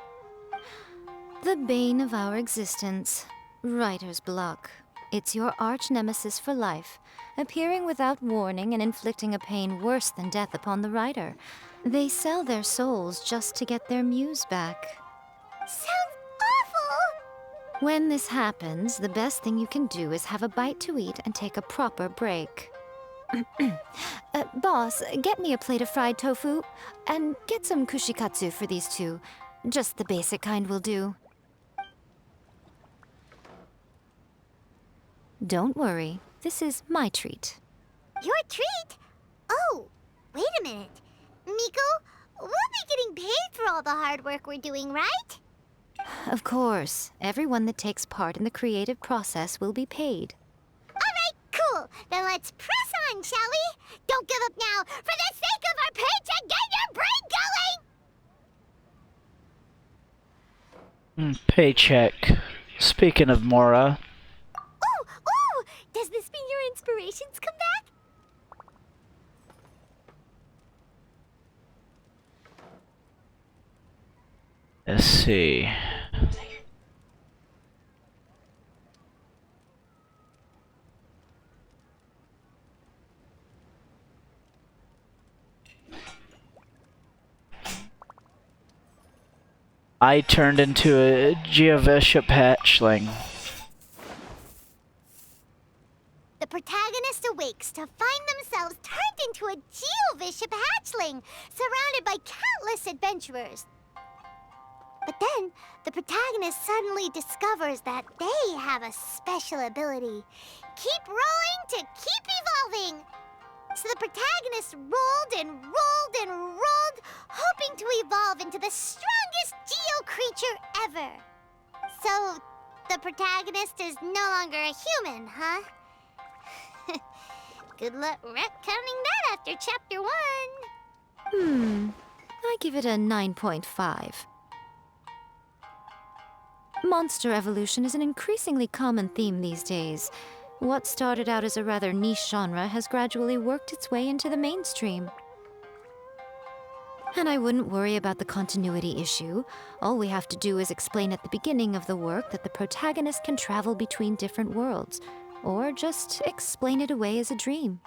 The bane of our existence. Writer's block. It's your arch nemesis for life, appearing without warning and inflicting a pain worse than death upon the writer. They sell their souls just to get their muse back. Sounds awful! When this happens, the best thing you can do is have a bite to eat and take a proper break. Boss, get me a plate of fried tofu, and get some kushikatsu for these two. Just the basic kind will do. Don't worry, this is my treat. Your treat? Oh, wait a minute. Miko, we'll be getting paid for all the hard work we're doing, right? Of course, everyone that takes part in the creative process will be paid. Alright, cool. Then let's press on, shall we? Don't give up now, for the sake of our paycheck, get your brain going! Paycheck. Speaking of Mora. Ooh! Does this mean your inspirations come back? Let's see. I turned into a Geoveship hatchling. The protagonist awakes to find themselves turned into a Geovishap hatchling, surrounded by countless adventurers. But then, the protagonist suddenly discovers that they have a special ability. Keep rolling to keep evolving! So the protagonist rolled and rolled and rolled, hoping to evolve into the strongest Geo creature ever. So, the protagonist is no longer a human, huh? Good luck retconning that after Chapter 1. I give it a 9.5. Monster evolution is an increasingly common theme these days. What started out as a rather niche genre has gradually worked its way into the mainstream. And I wouldn't worry about the continuity issue. All we have to do is explain at the beginning of the work that the protagonist can travel between different worlds, or just explain it away as a dream.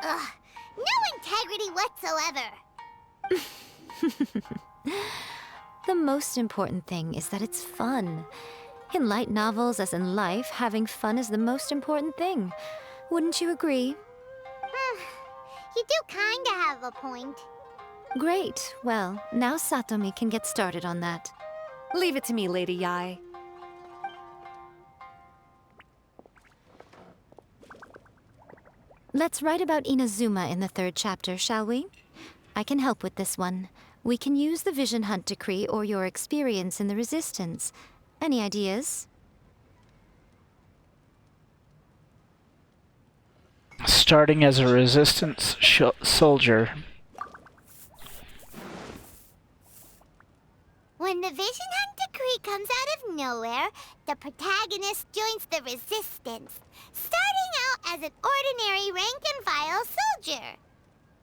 Ugh, no integrity whatsoever. The most important thing is that it's fun. In light novels, as in life, having fun is the most important thing. Wouldn't you agree? You do kinda have a point. Great. Well, now Satomi can get started on that. Leave it to me, Lady Yai. Let's write about Inazuma in the 3rd chapter, shall we? I can help with this one. We can use the Vision Hunt Decree or your experience in the Resistance. Any ideas? Starting as a resistance soldier. When the Vision Hunt Decree comes out of nowhere, the protagonist joins the Resistance, starting out as an ordinary rank-and-file soldier.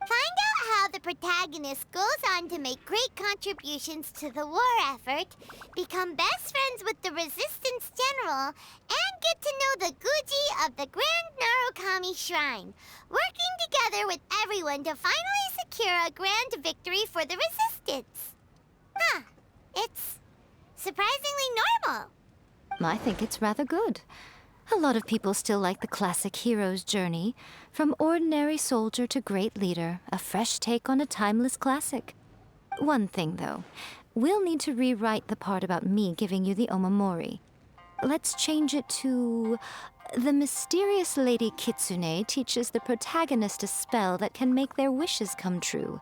Find out how the protagonist goes on to make great contributions to the war effort, become best friends with the Resistance General, and get to know the Guji of the Grand Narukami Shrine, working together with everyone to finally secure a grand victory for the Resistance. Huh. It's surprisingly normal. I think it's rather good. A lot of people still like the classic hero's journey, from ordinary soldier to great leader, a fresh take on a timeless classic. One thing, though, we'll need to rewrite the part about me giving you the Omamori. Let's change it to... The mysterious Lady Kitsune teaches the protagonist a spell that can make their wishes come true.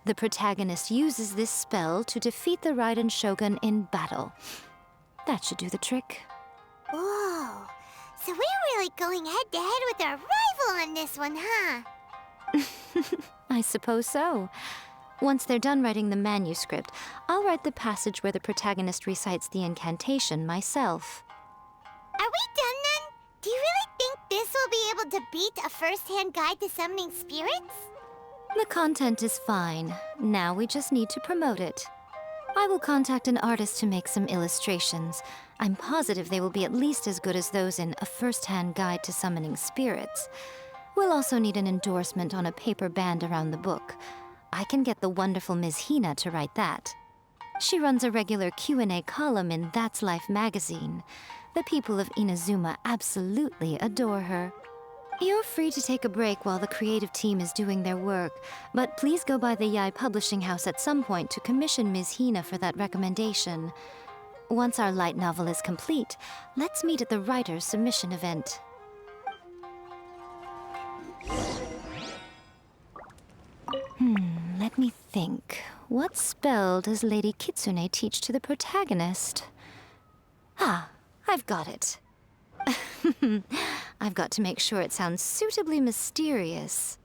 The protagonist uses this spell to defeat the Raiden Shogun in battle. That should do the trick. Whoa. So we're really going head-to-head with our rival on this one, huh? I suppose so. Once they're done writing the manuscript, I'll write the passage where the protagonist recites the incantation myself. Are we done then? Do you really think this will be able to beat a first-hand guide to summoning spirits? The content is fine. Now we just need to promote it. I will contact an artist to make some illustrations. I'm positive they will be at least as good as those in A First-Hand Guide to Summoning Spirits. We'll also need an endorsement on a paper band around the book. I can get the wonderful Ms. Hina to write that. She runs a regular Q&A column in That's Life magazine. The people of Inazuma absolutely adore her. You're free to take a break while the creative team is doing their work, but please go by the Yai Publishing House at some point to commission Ms. Hina for that recommendation. Once our light novel is complete, let's meet at the writer's submission event. Let me think. What spell does Lady Kitsune teach to the protagonist? Ah, I've got it. I've got to make sure it sounds suitably mysterious.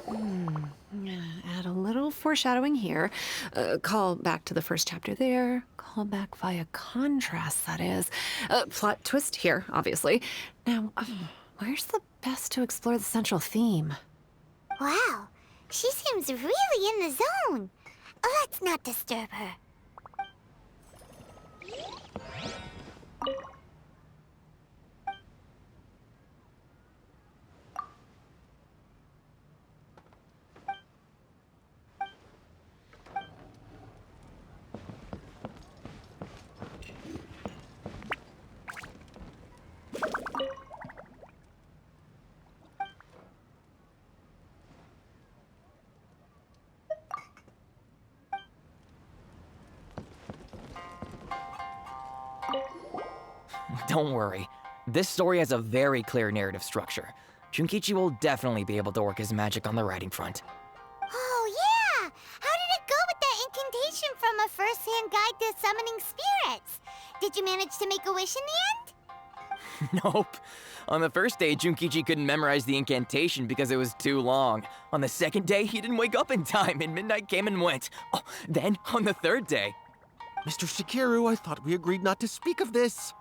Add a little foreshadowing here. Call back to the first chapter there. Call back via contrast, that is. Plot twist here, obviously. Now, where's the best to explore the central theme? Wow, she seems really in the zone. Let's not disturb her. Don't worry. This story has a very clear narrative structure. Junkichi will definitely be able to work his magic on the writing front. Oh, yeah! How did it go with that incantation from A First-Hand Guide to Summoning Spirits? Did you manage to make a wish in the end? Nope. On the first day, Junkichi couldn't memorize the incantation because it was too long. On the second day, he didn't wake up in time, and midnight came and went. Oh, then, on the third day... Mr. Shigeru, I thought we agreed not to speak of this.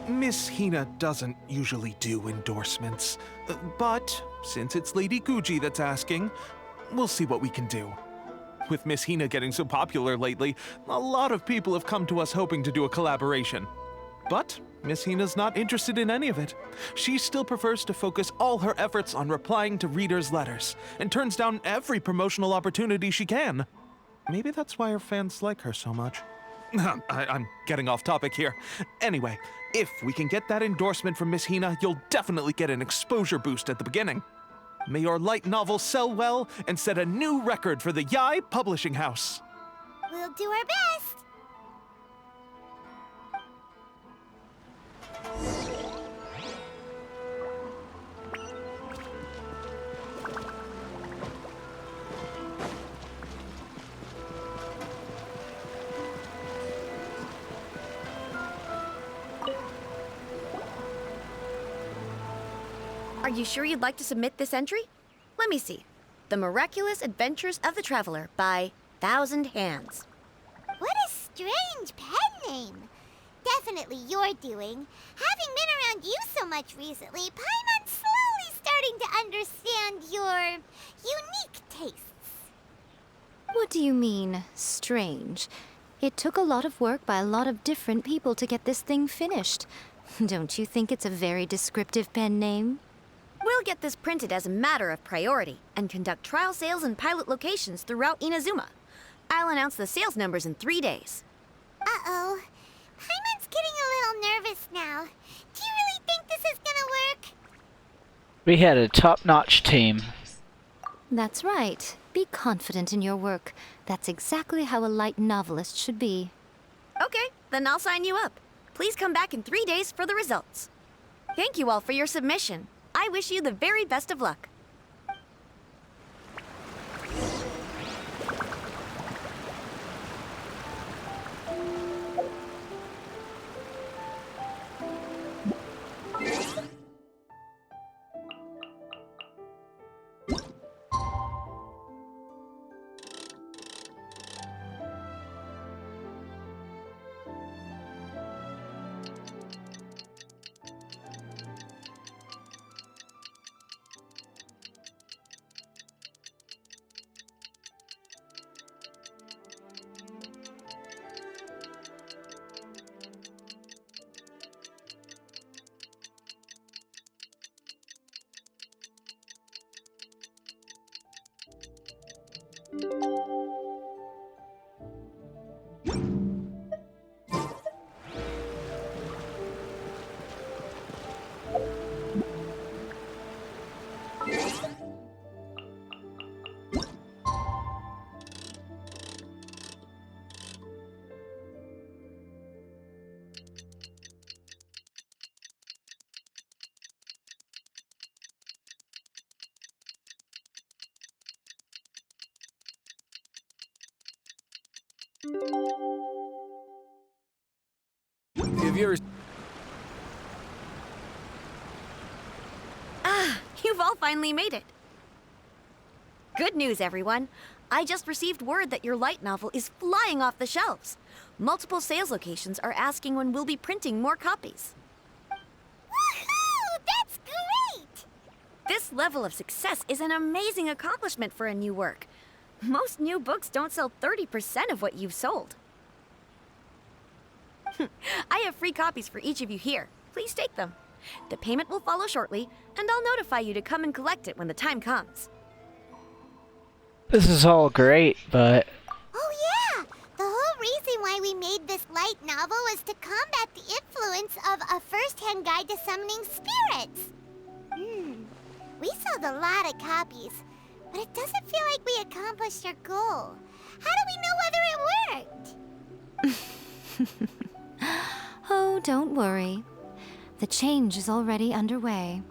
Miss Hina doesn't usually do endorsements, but since it's Lady Guji that's asking, we'll see what we can do. With Miss Hina getting so popular lately, a lot of people have come to us hoping to do a collaboration. But Miss Hina's not interested in any of it. She still prefers to focus all her efforts on replying to readers' letters, and turns down every promotional opportunity she can. Maybe that's why her fans like her so much. I'm getting off topic here. Anyway, if we can get that endorsement from Miss Hina, you'll definitely get an exposure boost at the beginning. May your light novel sell well and set a new record for the Yai Publishing House. We'll do our best. Are you sure you'd like to submit this entry? Let me see. The Miraculous Adventures of the Traveler by Thousand Hands. What a strange pen name. Definitely your doing. Having been around you so much recently, Paimon's slowly starting to understand your unique tastes. What do you mean, strange? It took a lot of work by a lot of different people to get this thing finished. Don't you think it's a very descriptive pen name? We'll get this printed as a matter of priority and conduct trial sales in pilot locations throughout Inazuma. I'll announce the sales numbers in 3 days. Uh-oh. Paimon's getting a little nervous now. Do you really think this is gonna work? We had a top-notch team. That's right. Be confident in your work. That's exactly how a light novelist should be. Okay, then I'll sign you up. Please come back in 3 days for the results. Thank you all for your submission. I wish you the very best of luck. Have you ever... Ah, you've all finally made it. Good news, everyone. I just received word that your light novel is flying off the shelves. Multiple sales locations are asking when we'll be printing more copies. Woohoo! That's great! This level of success is an amazing accomplishment for a new work. Most new books don't sell 30% of what you've sold. I have free copies for each of you here. Please take them. The payment will follow shortly, and I'll notify you to come and collect it when the time comes. This is all great, but... Oh yeah! The whole reason why we made this light novel was to combat the influence of a first-hand guide to summoning spirits. We sold a lot of copies. but it doesn't feel like we accomplished our goal. How do we know whether it worked? Oh, don't worry. The change is already underway.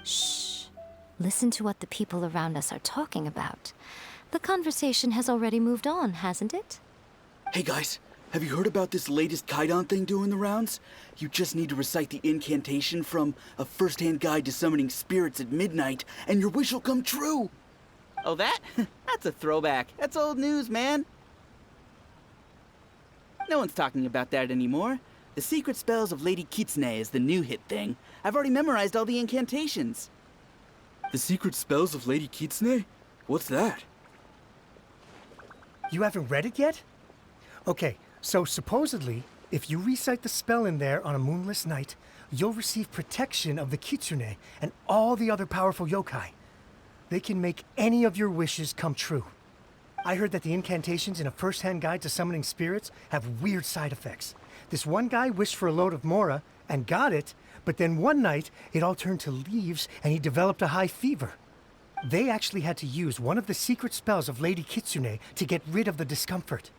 Shh. Listen to what the people around us are talking about. The conversation has already moved on, hasn't it? Hey guys, have you heard about this latest Kaidan thing doing the rounds? You just need to recite the incantation from A First-Hand Guide to Summoning Spirits at midnight, and your wish will come true! Oh, that? That's a throwback. That's old news, man. No one's talking about that anymore. The Secret Spells of Lady Kitsune is the new hit thing. I've already memorized all the incantations. The Secret Spells of Lady Kitsune? What's that? You haven't read it yet? Okay, so supposedly, if you recite the spell in there on a moonless night, you'll receive protection of the Kitsune and all the other powerful yokai. They can make any of your wishes come true. I heard that the incantations in A First-Hand Guide to Summoning Spirits have weird side effects. This one guy wished for a load of Mora and got it, but then one night it all turned to leaves and he developed a high fever. They actually had to use one of the secret spells of Lady Kitsune to get rid of the discomfort.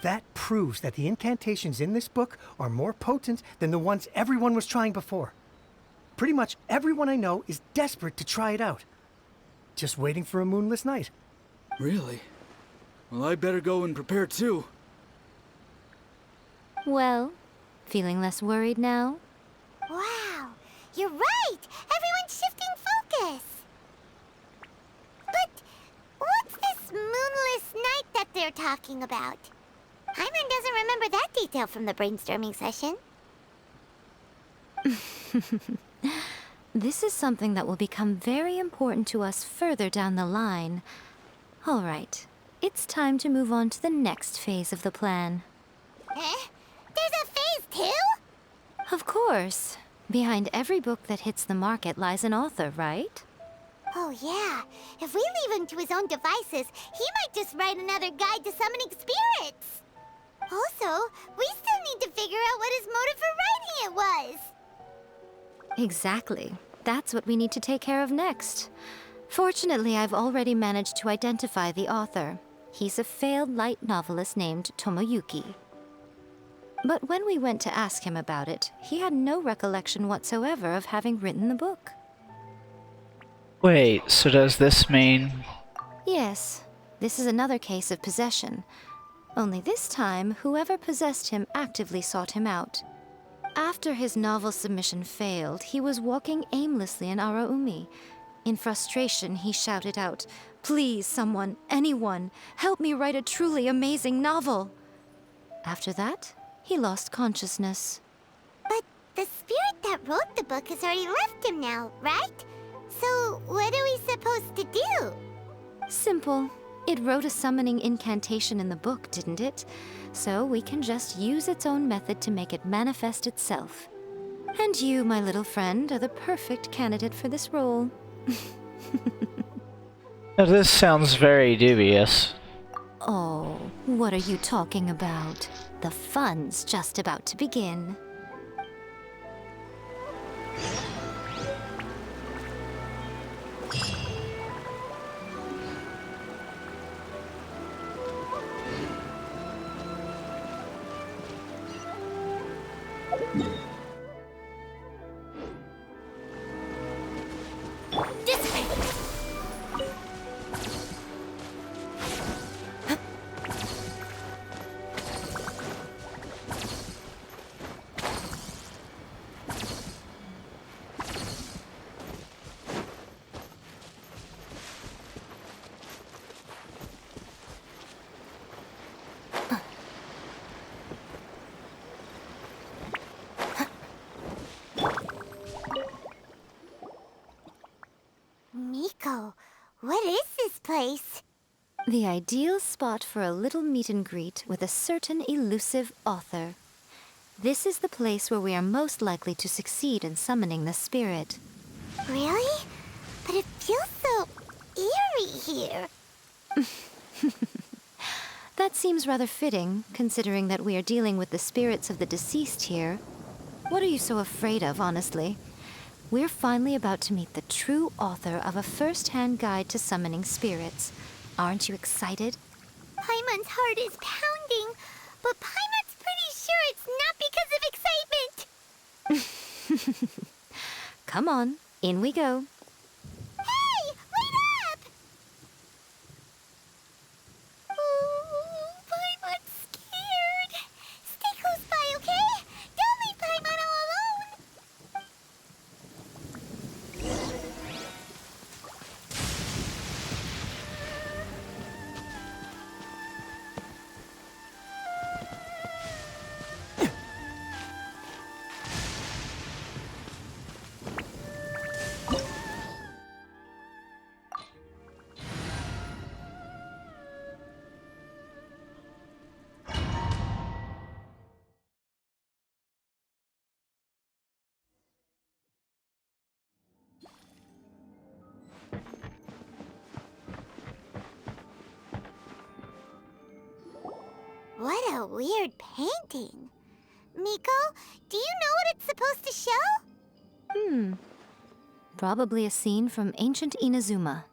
That proves that the incantations in this book are more potent than the ones everyone was trying before. Pretty much everyone I know is desperate to try it out. Just waiting for a moonless night. Really? Well, I better go and prepare too. Well, feeling less worried now? Wow, you're right! Everyone's shifting focus! But what's this moonless night that they're talking about? Hyman doesn't remember that detail from the brainstorming session. This is something that will become very important to us further down the line. All right, it's time to move on to the next phase of the plan. Eh? There's a phase 2? Of course. Behind every book that hits the market lies an author, right? Oh yeah, if we leave him to his own devices, he might just write another guide to summoning spirits. Also, we still need to figure out what his motive for writing it was. Exactly. That's what we need to take care of next. Fortunately, I've already managed to identify the author. He's a failed light novelist named Tomoyuki. But when we went to ask him about it, he had no recollection whatsoever of having written the book. Wait, so does this mean... Yes, this is another case of possession. Only this time, whoever possessed him actively sought him out. After his novel submission failed, he was walking aimlessly in Araumi. In frustration, he shouted out, "Please, someone, anyone, help me write a truly amazing novel!" After that, he lost consciousness. But the spirit that wrote the book has already left him now, right? So what are we supposed to do? Simple. It wrote a summoning incantation in the book, didn't it? So we can just use its own method to make it manifest itself. And you, my little friend, are the perfect candidate for this role. Now this sounds very dubious. Oh, what are you talking about? The fun's just about to begin. Miko, what is this place? The ideal spot for a little meet and greet with a certain elusive author. This is the place where we are most likely to succeed in summoning the spirit. Really? But it feels so eerie here. That seems rather fitting, considering that we are dealing with the spirits of the deceased here. What are you so afraid of, honestly? We're finally about to meet the true author of a first-hand guide to summoning spirits. Aren't you excited? Paimon's heart is pounding, but Paimon's pretty sure it's not because of excitement. Come on, in we go. Hey, wait up! Oh, Paimon's scared. Stay close by, okay? Don't leave Paimon all alone. What a weird painting. Miko, do you know what it's supposed to show? Probably a scene from ancient Inazuma.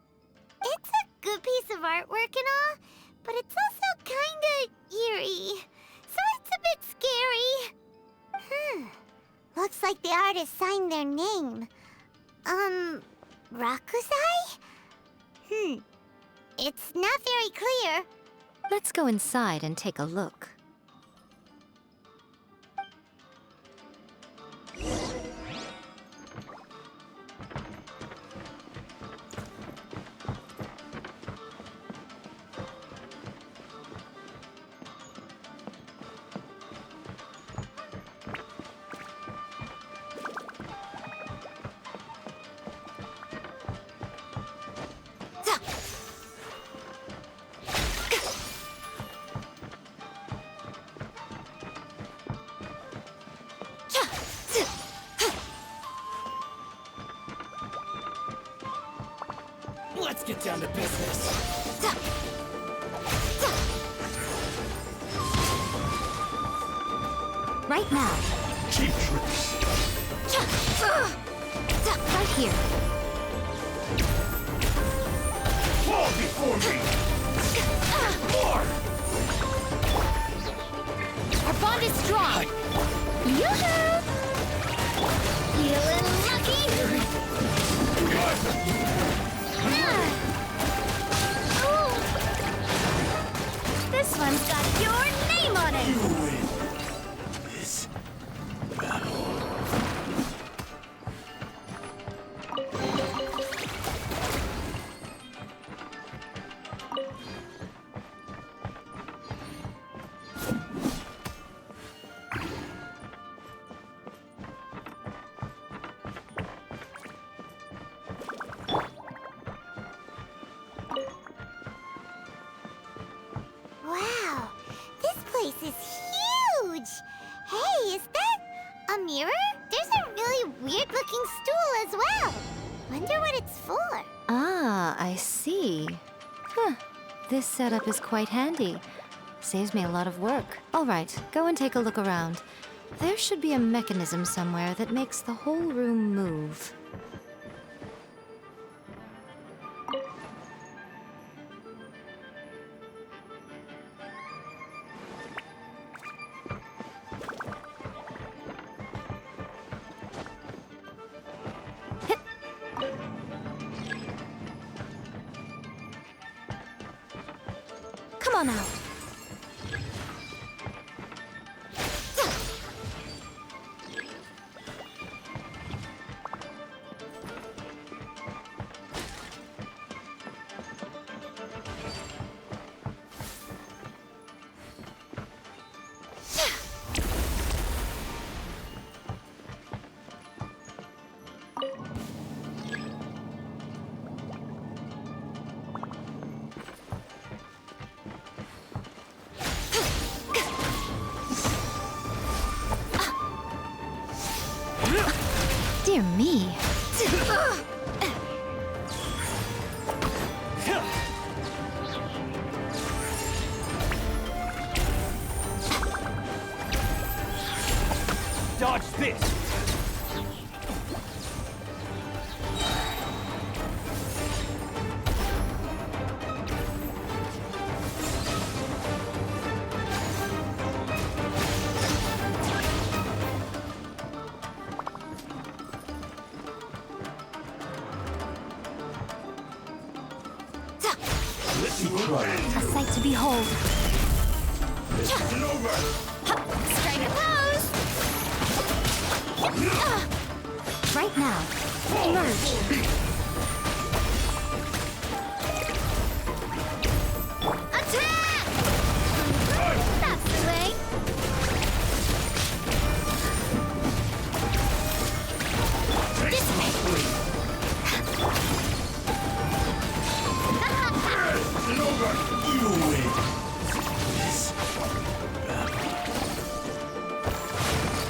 It's a good piece of artwork and all, but it's also kinda eerie. So it's a bit scary. Looks like the artist signed their name. Rakusai? It's not very clear. Let's go inside and take a look. Let's get down to business. Right now. Cheap tricks. Right here. Fall before me! More! Our bond is strong. Yoo-hoo! Feeling lucky? Ooh. This one's got your name on it. You win this battle. Wow, this place is huge. Hey, is that a mirror? There's a really weird-looking stool as well. Wonder what it's for. Ah, I see. Huh. This setup is quite handy. Saves me a lot of work. All right, go and take a look around. There should be a mechanism somewhere that makes the whole room move. Come on out. Dear me. Dodge this! A sight to behold. Strike a pose! Right now, emerge. Attack! That's the way. This way.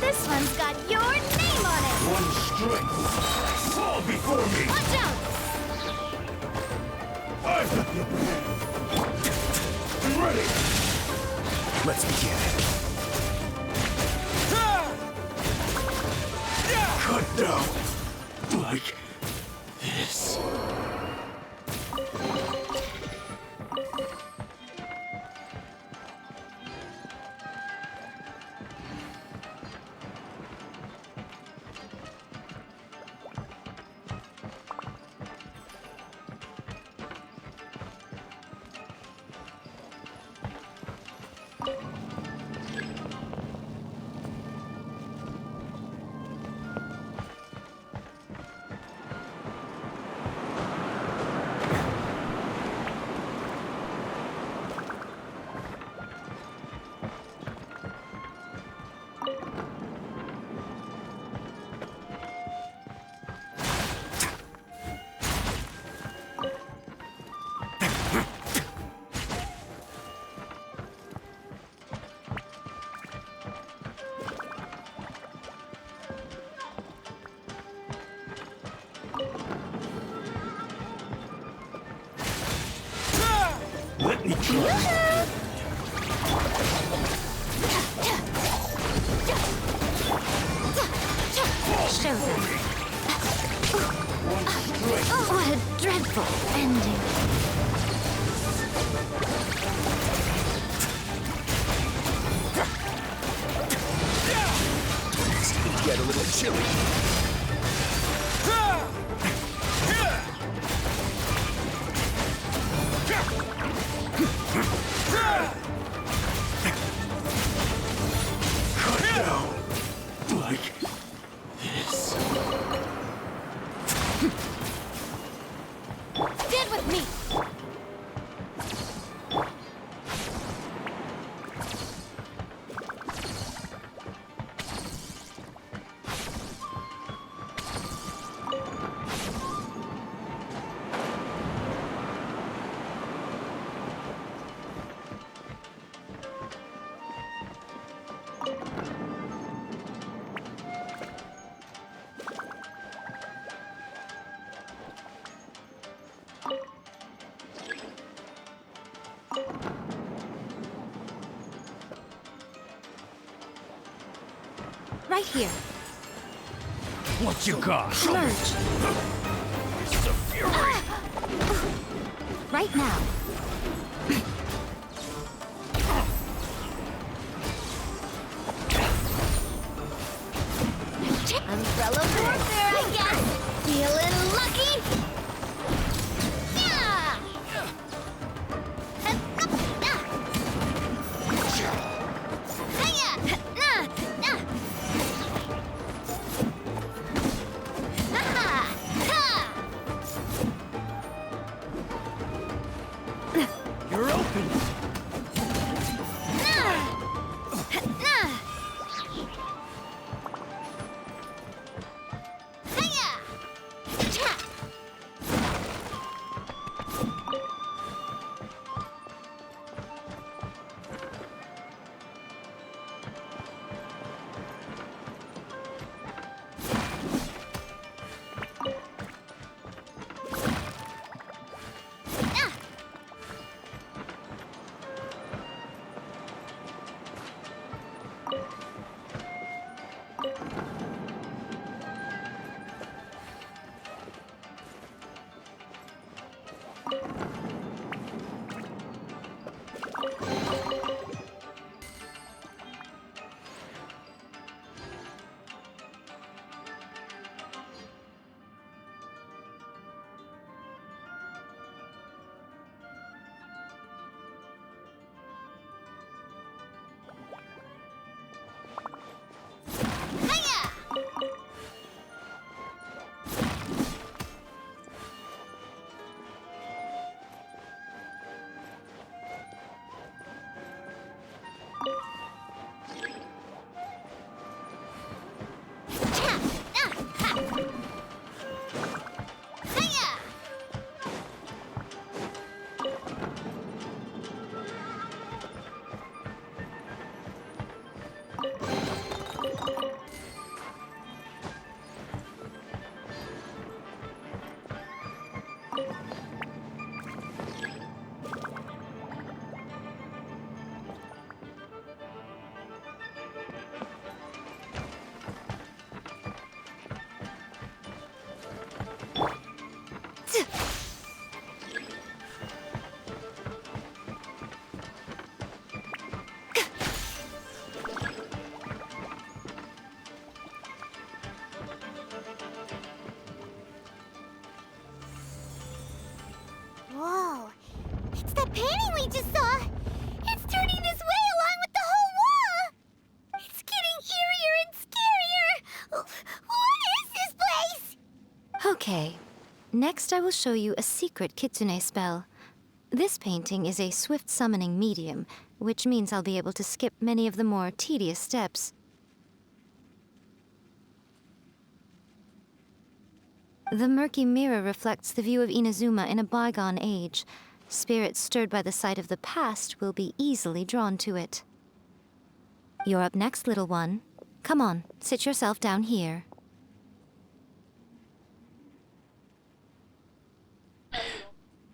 This one's got your name on it! One strength! Fall before me! Watch out! I've got the upper hand! Be ready! Let's begin. Cut down! Like this. Let me try. Show them. Oh, what a dreadful ending. It's going to get a little chilly. Cut down. Like this. Stand with me. Right here. What you got? Emerge. It's a fury. Right now. Umbrella warfare, I guess. Feeling lucky? Yeah! Hiya! You're open. It's that painting we just saw! It's turning this way along with the whole wall! It's getting eerier and scarier! What is this place? Okay. Next, I will show you a secret kitsune spell. This painting is a swift summoning medium, which means I'll be able to skip many of the more tedious steps. The murky mirror reflects the view of Inazuma in a bygone age. Spirits stirred by the sight of the past will be easily drawn to it. You're up next, little one. Come on, sit yourself down here.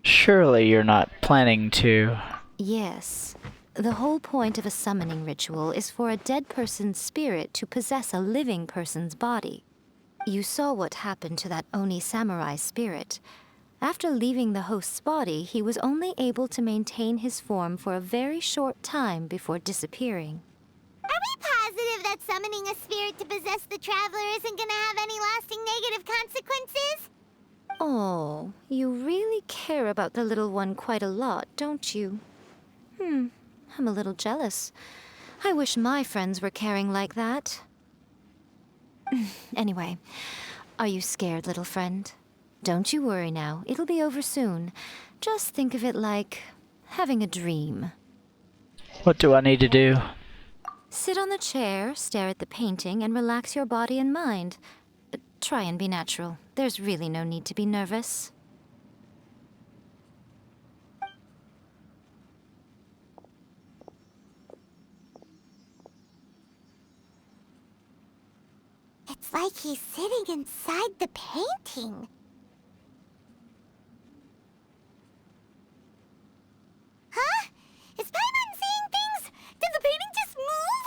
Surely you're not planning to... Yes. The whole point of a summoning ritual is for a dead person's spirit to possess a living person's body. You saw what happened to that Oni samurai spirit. After leaving the host's body, he was only able to maintain his form for a very short time before disappearing. Are we positive that summoning a spirit to possess the traveler isn't gonna have any lasting negative consequences? Oh, you really care about the little one quite a lot, don't you? I'm a little jealous. I wish my friends were caring like that. Anyway, are you scared, little friend? Don't you worry now, it'll be over soon. Just think of it like having a dream. What do I need to do? Sit on the chair, stare at the painting, and relax your body and mind. Try and be natural. There's really no need to be nervous. It's like he's sitting inside the painting. Huh? Is Paimon seeing things? Did the painting just move?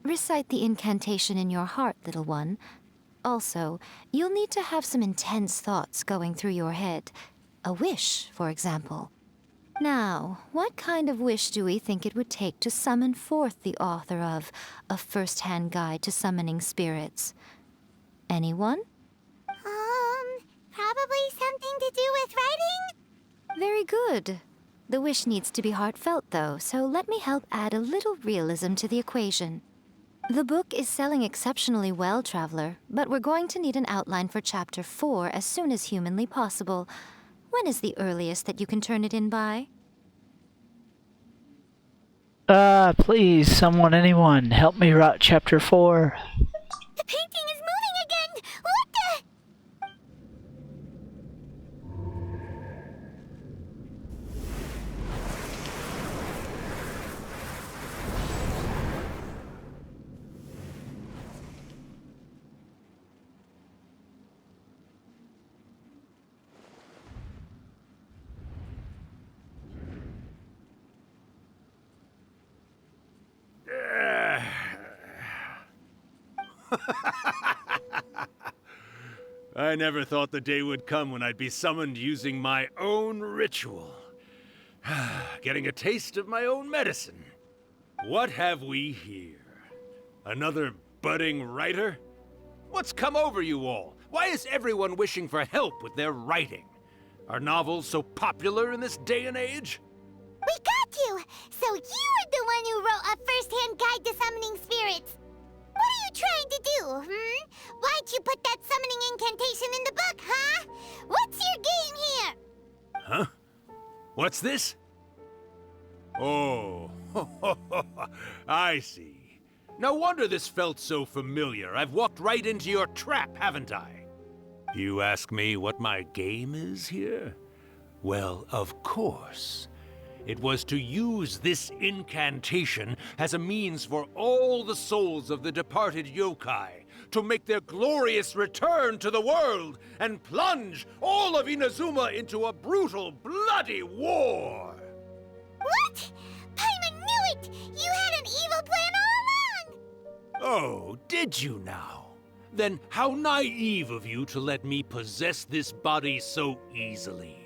Recite the incantation in your heart, little one. Also, you'll need to have some intense thoughts going through your head. A wish, for example. Now, what kind of wish do we think it would take to summon forth the author of A First-Hand Guide to Summoning Spirits? Anyone? Probably something to do with writing? Very good. The wish needs to be heartfelt, though, so let me help add a little realism to the equation. The book is selling exceptionally well, Traveler, but we're going to need an outline for Chapter 4 as soon as humanly possible. When is the earliest that you can turn it in by? Please, anyone, help me write Chapter 4. The painting is moving again! What the... I never thought the day would come when I'd be summoned using my own ritual. Getting a taste of my own medicine. What have we here? Another budding writer? What's come over you all? Why is everyone wishing for help with their writing? Are novels so popular in this day and age? We got you! So you were the one who wrote A First-Hand Guide to Summoning Spirits. What are you trying to do, Why'd you put that summoning incantation in the book, huh? What's your game here? Huh? What's this? Oh, I see. No wonder this felt so familiar. I've walked right into your trap, haven't I? You ask me what my game is here? Well, of course. It was to use this incantation as a means for all the souls of the departed yokai to make their glorious return to the world and plunge all of Inazuma into a brutal, bloody war! What? Paimon knew it! You had an evil plan all along! Oh, did you now? Then how naive of you to let me possess this body so easily.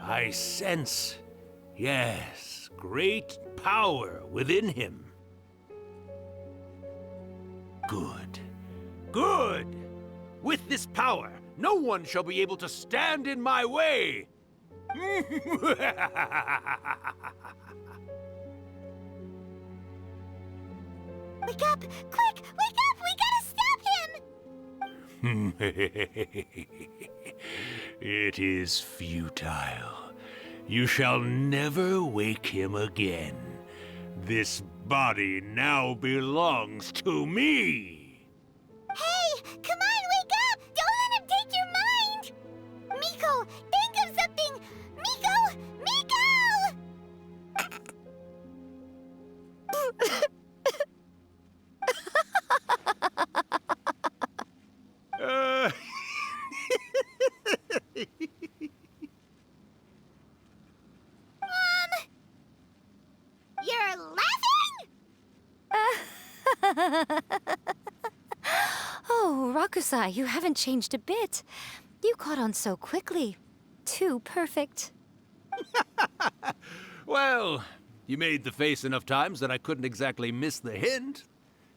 I sense, yes, great power within him. Good. Good! With this power, no one shall be able to stand in my way! Wake up! Quick! Wake up! We gotta stop him! It is futile. You shall never wake him again. This body now belongs to me! Hey! Come on, wake up! Don't let him take your mind! Miko, think of something! Miko! Miko! Mom! You're laughing? Oh, Rakusai, you haven't changed a bit. You caught on so quickly. Too perfect. Well, you made the face enough times that I couldn't exactly miss the hint.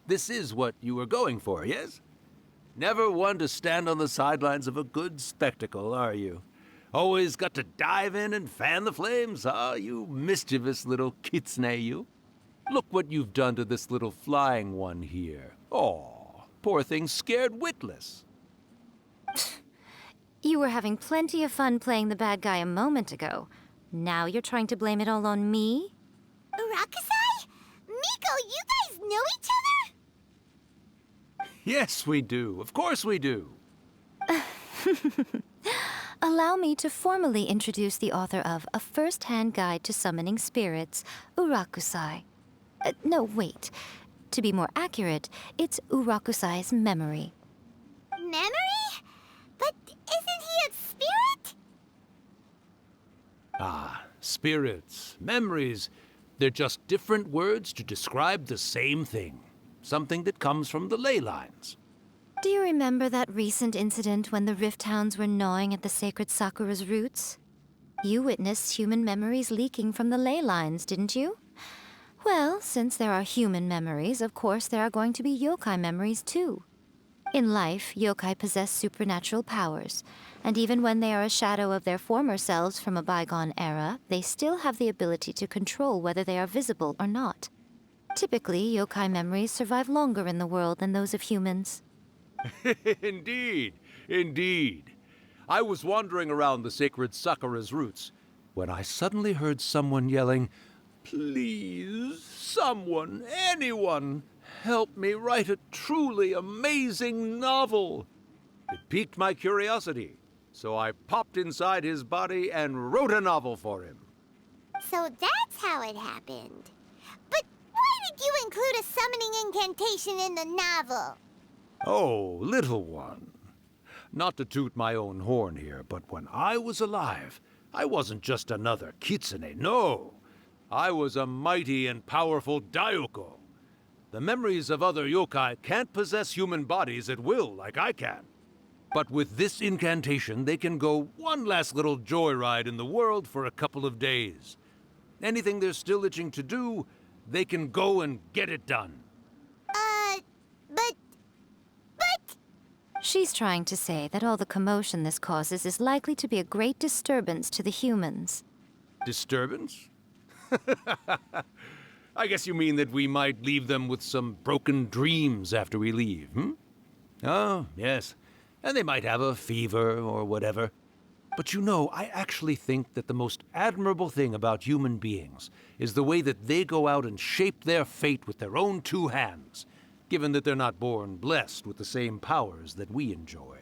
This is what you were going for, yes? Never one to stand on the sidelines of a good spectacle, are you? Always got to dive in and fan the flames, huh? You mischievous little kitsune, you. Look what you've done to this little flying one here. Aw, poor thing scared witless. You were having plenty of fun playing the bad guy a moment ago. Now you're trying to blame it all on me? Rakusai? Miko, you guys know each other? Yes, we do. Of course we do. Allow me to formally introduce the author of A First-Hand Guide to Summoning Spirits, Urakusai. No, wait. To be more accurate, it's Urakusai's memory. Memory? But isn't he a spirit? Ah, spirits, memories. They're just different words to describe the same thing. Something that comes from the ley lines. Do you remember that recent incident when the Rift Hounds were gnawing at the sacred Sakura's roots? You witnessed human memories leaking from the ley lines, didn't you? Well, since there are human memories, of course there are going to be yokai memories too. In life, yokai possess supernatural powers, and even when they are a shadow of their former selves from a bygone era, they still have the ability to control whether they are visible or not. Typically, yokai memories survive longer in the world than those of humans. Indeed, indeed. I was wandering around the sacred Sakura's roots when I suddenly heard someone yelling, "Please, someone, anyone, help me write a truly amazing novel." It piqued my curiosity, so I popped inside his body and wrote a novel for him. So that's how it happened. But why did you include a summoning incantation in the novel? Oh, little one. Not to toot my own horn here, but when I was alive, I wasn't just another kitsune, no. I was a mighty and powerful Daiyoko. The memories of other yokai can't possess human bodies at will like I can. But with this incantation, they can go one last little joyride in the world for a couple of days. Anything they're still itching to do, they can go and get it done. But... She's trying to say that all the commotion this causes is likely to be a great disturbance to the humans. Disturbance? I guess you mean that we might leave them with some broken dreams after we leave, hmm? Oh, yes. And they might have a fever or whatever. But you know, I actually think that the most admirable thing about human beings is the way that they go out and shape their fate with their own two hands, given that they're not born blessed with the same powers that we enjoy.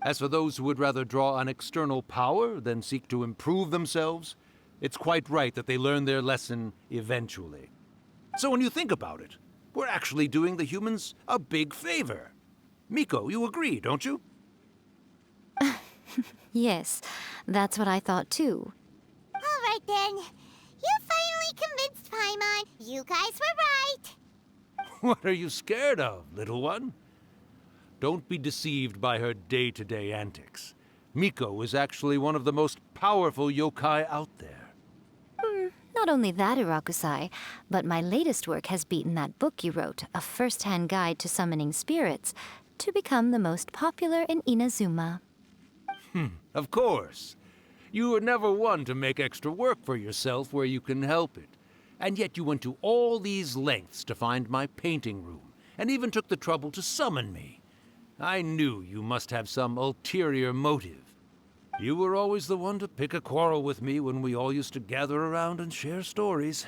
As for those who would rather draw on external power than seek to improve themselves, it's quite right that they learn their lesson eventually. So when you think about it, we're actually doing the humans a big favor. Miko, you agree, don't you? Yes, that's what I thought too. All right then. You finally convinced Paimon. You guys were right. What are you scared of, little one? Don't be deceived by her day-to-day antics. Miko is actually one of the most powerful yokai out there. Not only that, Urakusai, but my latest work has beaten that book you wrote, A First-Hand Guide to Summoning Spirits, to become the most popular in Inazuma. Of course. You were never one to make extra work for yourself where you can help it. And yet you went to all these lengths to find my painting room, and even took the trouble to summon me. I knew you must have some ulterior motive. You were always the one to pick a quarrel with me when we all used to gather around and share stories.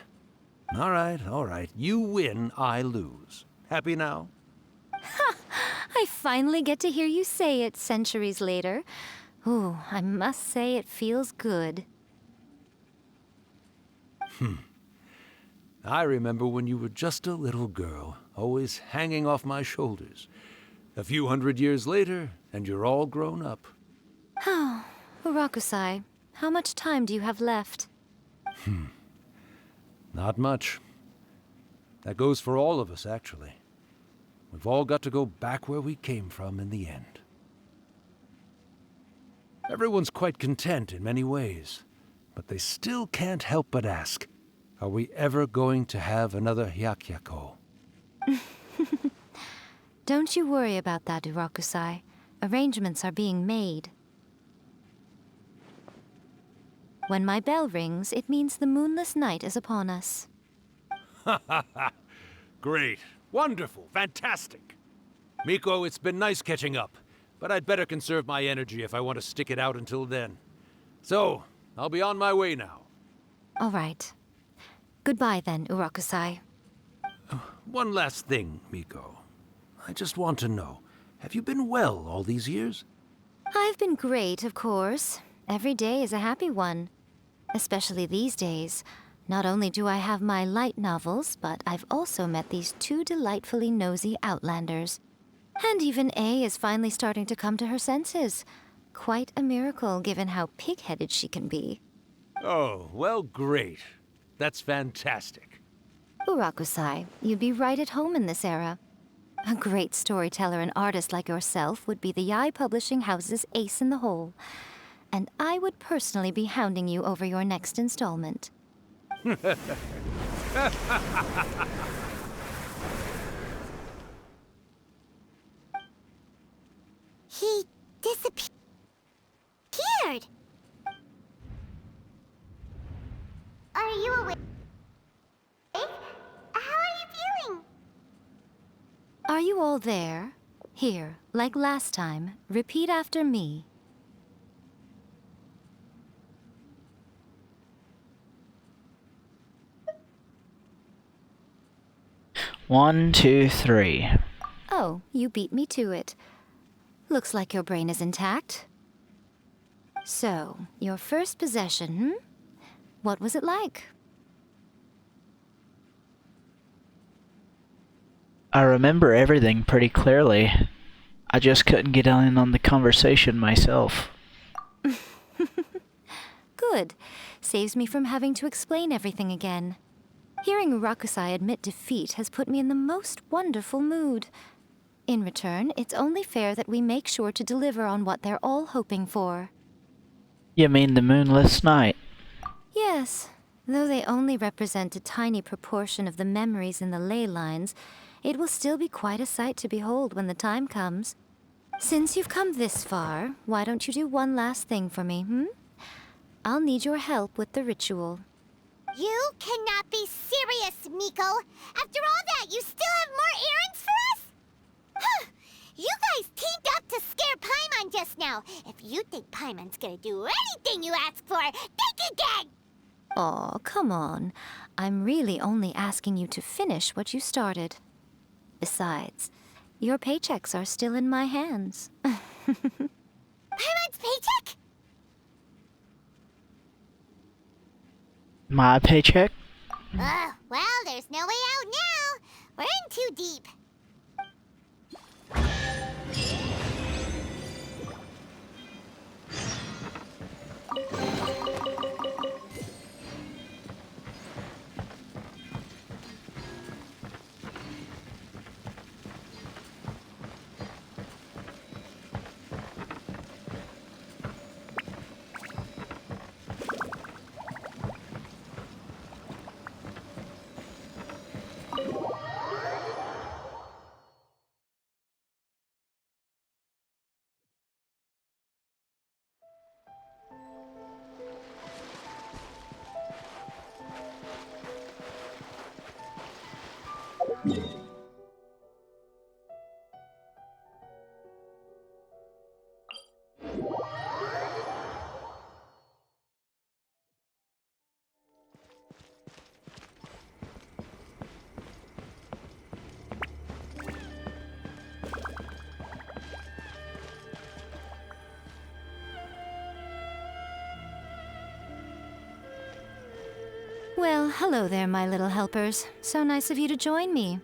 All right. You win, I lose. Happy now? I finally get to hear you say it centuries later. Ooh, I must say it feels good. I remember when you were just a little girl, always hanging off my shoulders. A few hundred years later, and you're all grown up. Oh, Urakusai, how much time do you have left? Not much. That goes for all of us, actually. We've all got to go back where we came from in the end. Everyone's quite content in many ways, but they still can't help but ask, are we ever going to have another Hyakyako? Don't you worry about that, Urakusai. Arrangements are being made. When my bell rings, it means the moonless night is upon us. Great. Wonderful. Fantastic. Miko, it's been nice catching up, but I'd better conserve my energy if I want to stick it out until then. So, I'll be on my way now. All right. Goodbye then, Urakusai. One last thing, Miko. I just want to know, have you been well all these years? I've been great, of course. Every day is a happy one. Especially these days. Not only do I have my light novels, but I've also met these two delightfully nosy outlanders. And even A is finally starting to come to her senses. Quite a miracle, given how pig-headed she can be. Oh, well, great. That's fantastic. Urakusai, you'd be right at home in this era. A great storyteller and artist like yourself would be the Yae Publishing House's ace in the hole. And I would personally be hounding you over your next installment. He disappeared. Are you awake? How are you feeling? Are you all there? Here, like last time, repeat after me. One, two, three. Oh, you beat me to it. Looks like your brain is intact. So, your first possession, What was it like? I remember everything pretty clearly. I just couldn't get in on the conversation myself. Good. Saves me from having to explain everything again. Hearing Urakusai admit defeat has put me in the most wonderful mood. In return, it's only fair that we make sure to deliver on what they're all hoping for. You mean the moonless night? Yes, though they only represent a tiny proportion of the memories in the ley lines, it will still be quite a sight to behold when the time comes. Since you've come this far, why don't you do one last thing for me, I'll need your help with the ritual. You cannot be serious, Miko! After all that, you still have more errands for us? Huh. You guys teamed up to scare Paimon just now. If you think Paimon's gonna do anything you ask for, think again! Aw, come on. I'm really only asking you to finish what you started. Besides, your paychecks are still in my hands. Paimon's paycheck? My paycheck? Well, there's no way out now. We're in too deep. Well, hello there, my little helpers. So nice of you to join me.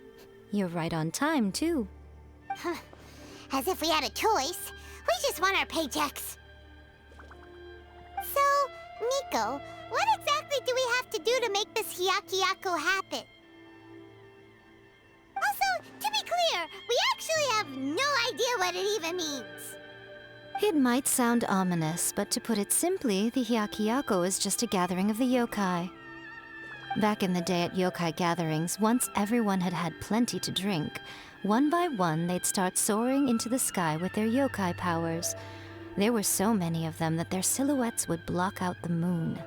You're right on time, too. As if we had a choice. We just want our paychecks. So, Miko, what exactly do we have to do to make this Hyakyako happen? Also, to be clear, we actually have no idea what it even means. It might sound ominous, but to put it simply, the Hyakyako is just a gathering of the yokai. Back in the day at yokai gatherings, once everyone had had plenty to drink, one by one they'd start soaring into the sky with their yokai powers. There were so many of them that their silhouettes would block out the moon.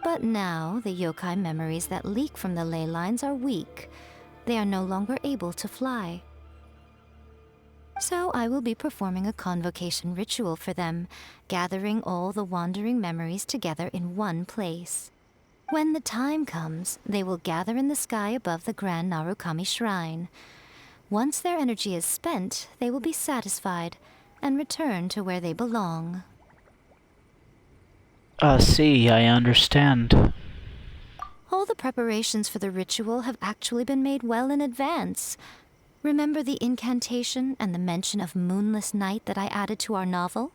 But now, the yokai memories that leak from the ley lines are weak. They are no longer able to fly. So I will be performing a convocation ritual for them, gathering all the wandering memories together in one place. When the time comes, they will gather in the sky above the Grand Narukami Shrine. Once their energy is spent, they will be satisfied and return to where they belong. See, I understand. All the preparations for the ritual have actually been made well in advance. Remember the incantation and the mention of moonless night that I added to our novel?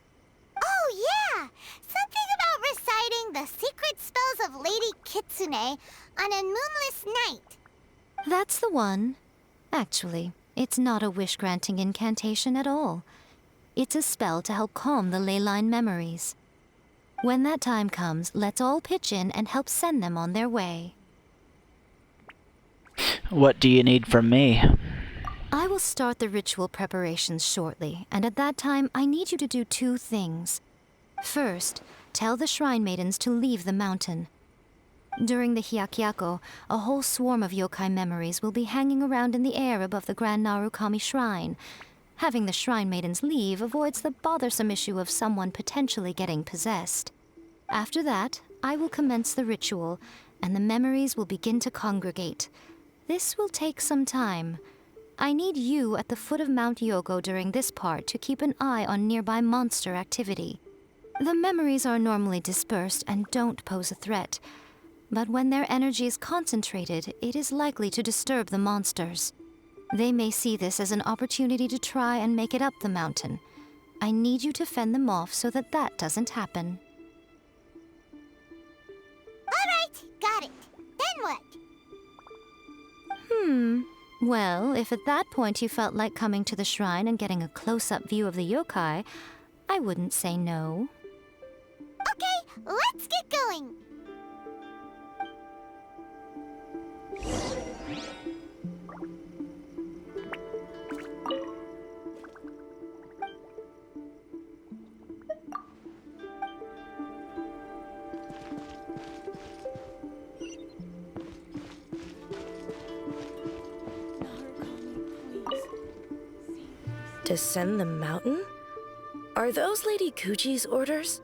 Oh, yeah! Something about reciting the secret spells of Lady Kitsune on a moonless night. That's the one. Actually, it's not a wish-granting incantation at all. It's a spell to help calm the ley line memories. When that time comes, let's all pitch in and help send them on their way. What do you need from me? I will start the ritual preparations shortly, and at that time, I need you to do two things. First, tell the shrine maidens to leave the mountain. During the Hyakyako, a whole swarm of yokai memories will be hanging around in the air above the Grand Narukami Shrine. Having the shrine maidens leave avoids the bothersome issue of someone potentially getting possessed. After that, I will commence the ritual, and the memories will begin to congregate. This will take some time. I need you at the foot of Mount Yogo during this part to keep an eye on nearby monster activity. The memories are normally dispersed and don't pose a threat, but when their energy is concentrated, it is likely to disturb the monsters. They may see this as an opportunity to try and make it up the mountain. I need you to fend them off so that that doesn't happen. All right, got it. Then what? Well, if at that point you felt like coming to the shrine and getting a close-up view of the yokai, I wouldn't say no. Okay, let's get going. Descend the mountain? Are those Lady Guji's orders?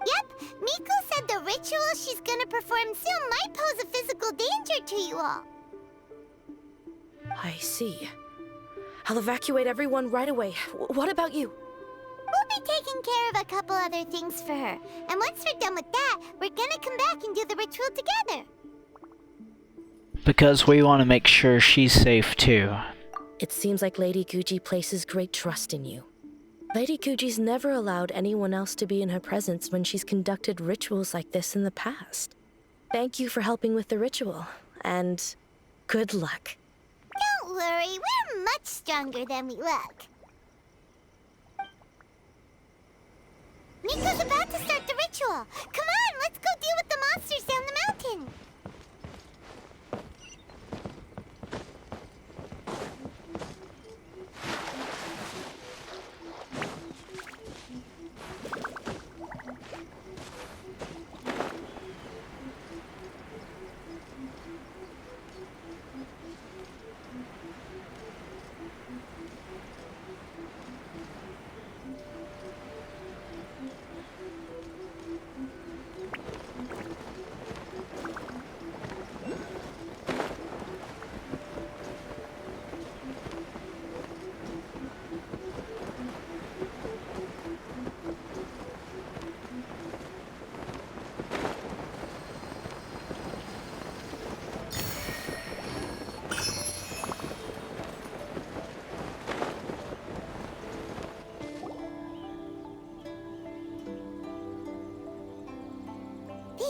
Yep, Miko said the ritual she's gonna perform soon might pose a physical danger to you all. I see. I'll evacuate everyone right away. What about you? We'll be taking care of a couple other things for her. And once we're done with that, we're gonna come back and do the ritual together. Because we want to make sure she's safe too. It seems like Lady Guji places great trust in you. Lady Guji's never allowed anyone else to be in her presence when she's conducted rituals like this in the past. Thank you for helping with the ritual, and good luck. Don't worry, we're much stronger than we look. Miko's about to start the ritual. Come on, let's go deal with the monsters down the mountain.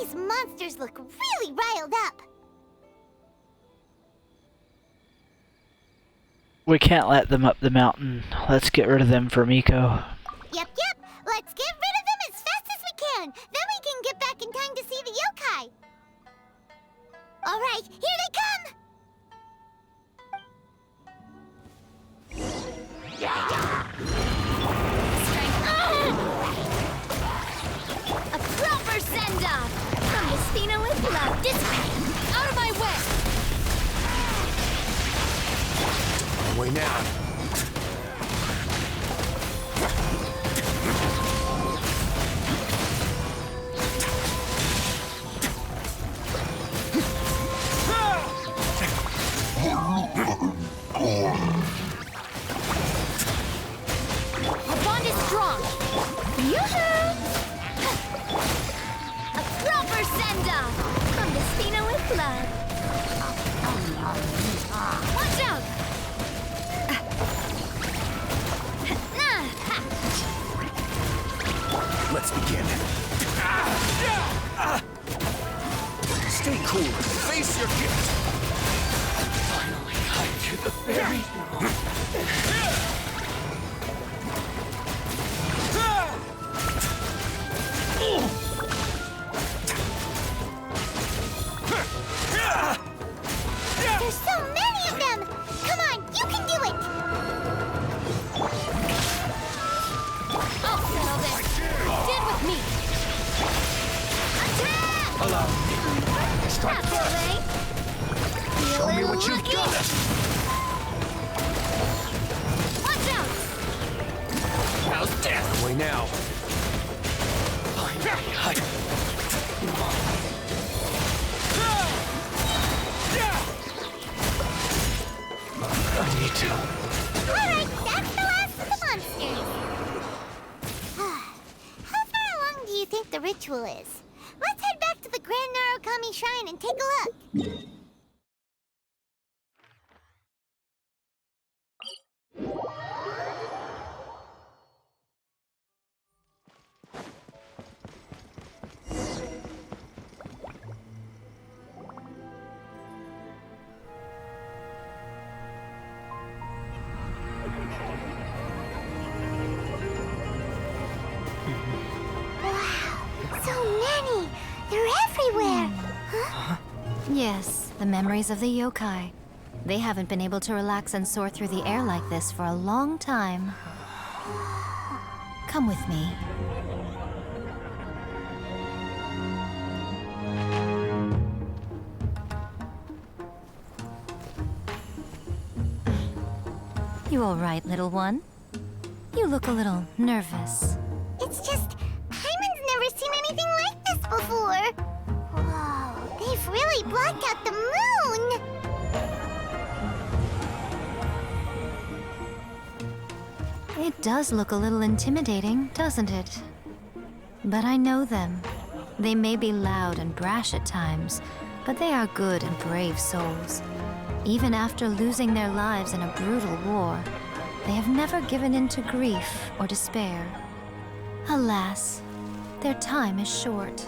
These monsters look really riled up. We can't let them up the mountain. Let's get rid of them for Miko. Yep. Let's get rid of them as fast as we can. Then we can get back in time to see the yokai. All right, here they come. A proper send-off from Mistina with love. This way. Out of my way. Way now. Our bond is strong. Yoo-hoo! A proper send-off from Mistina with love. Watch out! Let's begin. Stay cool. Face your gift. Finally, I do the very. There's so many of them. Come on, you can do it. I'll settle this. Did with me. Attack! Allow me. Strike That's first. right. Show me what you've got. Watch out! How's death? Way now. I need to. Alright, that's the last of the monsters. How far along do you think the ritual is? Let's head back to the Grand Narukami Shrine and take a look. So many! They're everywhere! Huh? Yes, the memories of the yokai. They haven't been able to relax and soar through the air like this for a long time. Come with me. You all right, little one? You look a little nervous. It's just, Paimon's never seen anything like this before. Whoa, they've really blocked out the moon! It does look a little intimidating, doesn't it? But I know them. They may be loud and brash at times, but they are good and brave souls. Even after losing their lives in a brutal war, they have never given in to grief or despair. Alas, their time is short.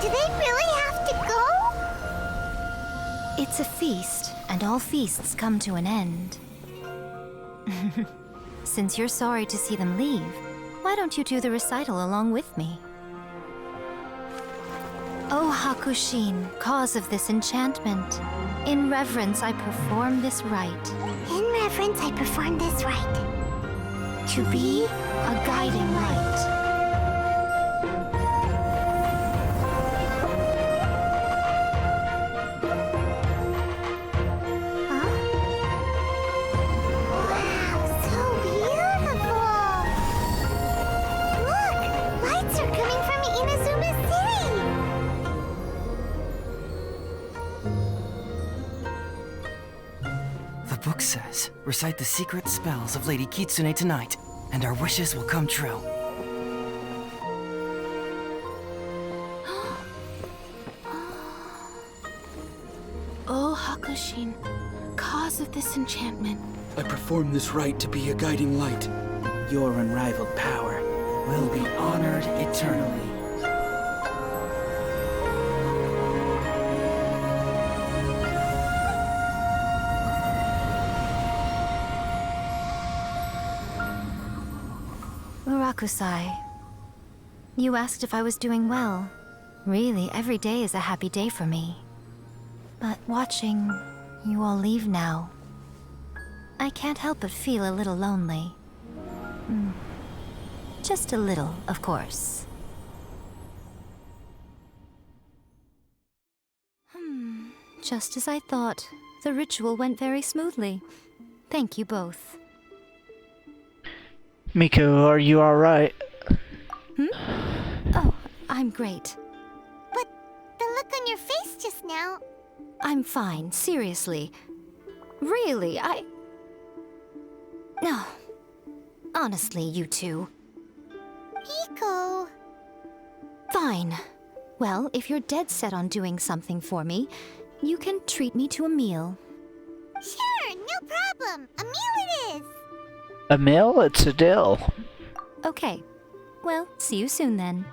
Do they really have to go? It's a feast, and all feasts come to an end. Since you're sorry to see them leave, why don't you do the recital along with me? O Hakushin, cause of this enchantment, in reverence I perform this rite. In reverence, I perform this rite. To be a guiding light. Wow, so beautiful! Look, recite the secret spells of Lady Kitsune tonight, and our wishes will come true. Oh, Hakushin, cause of this enchantment. I perform this rite to be a guiding light. Your unrivaled power will be honored eternally. Murakusai, you asked if I was doing well. Really, every day is a happy day for me. But watching you all leave now, I can't help but feel a little lonely. Just a little, of course. Just as I thought. The ritual went very smoothly. Thank you both. Miko, are you alright? Oh, I'm great. But the look on your face just now... I'm fine, seriously. Really, No. Honestly, you two. Miko... Fine. Well, if you're dead set on doing something for me, you can treat me to a meal. Sure, no problem. A meal it is. A meal? It's a deal. Okay. Well, see you soon then.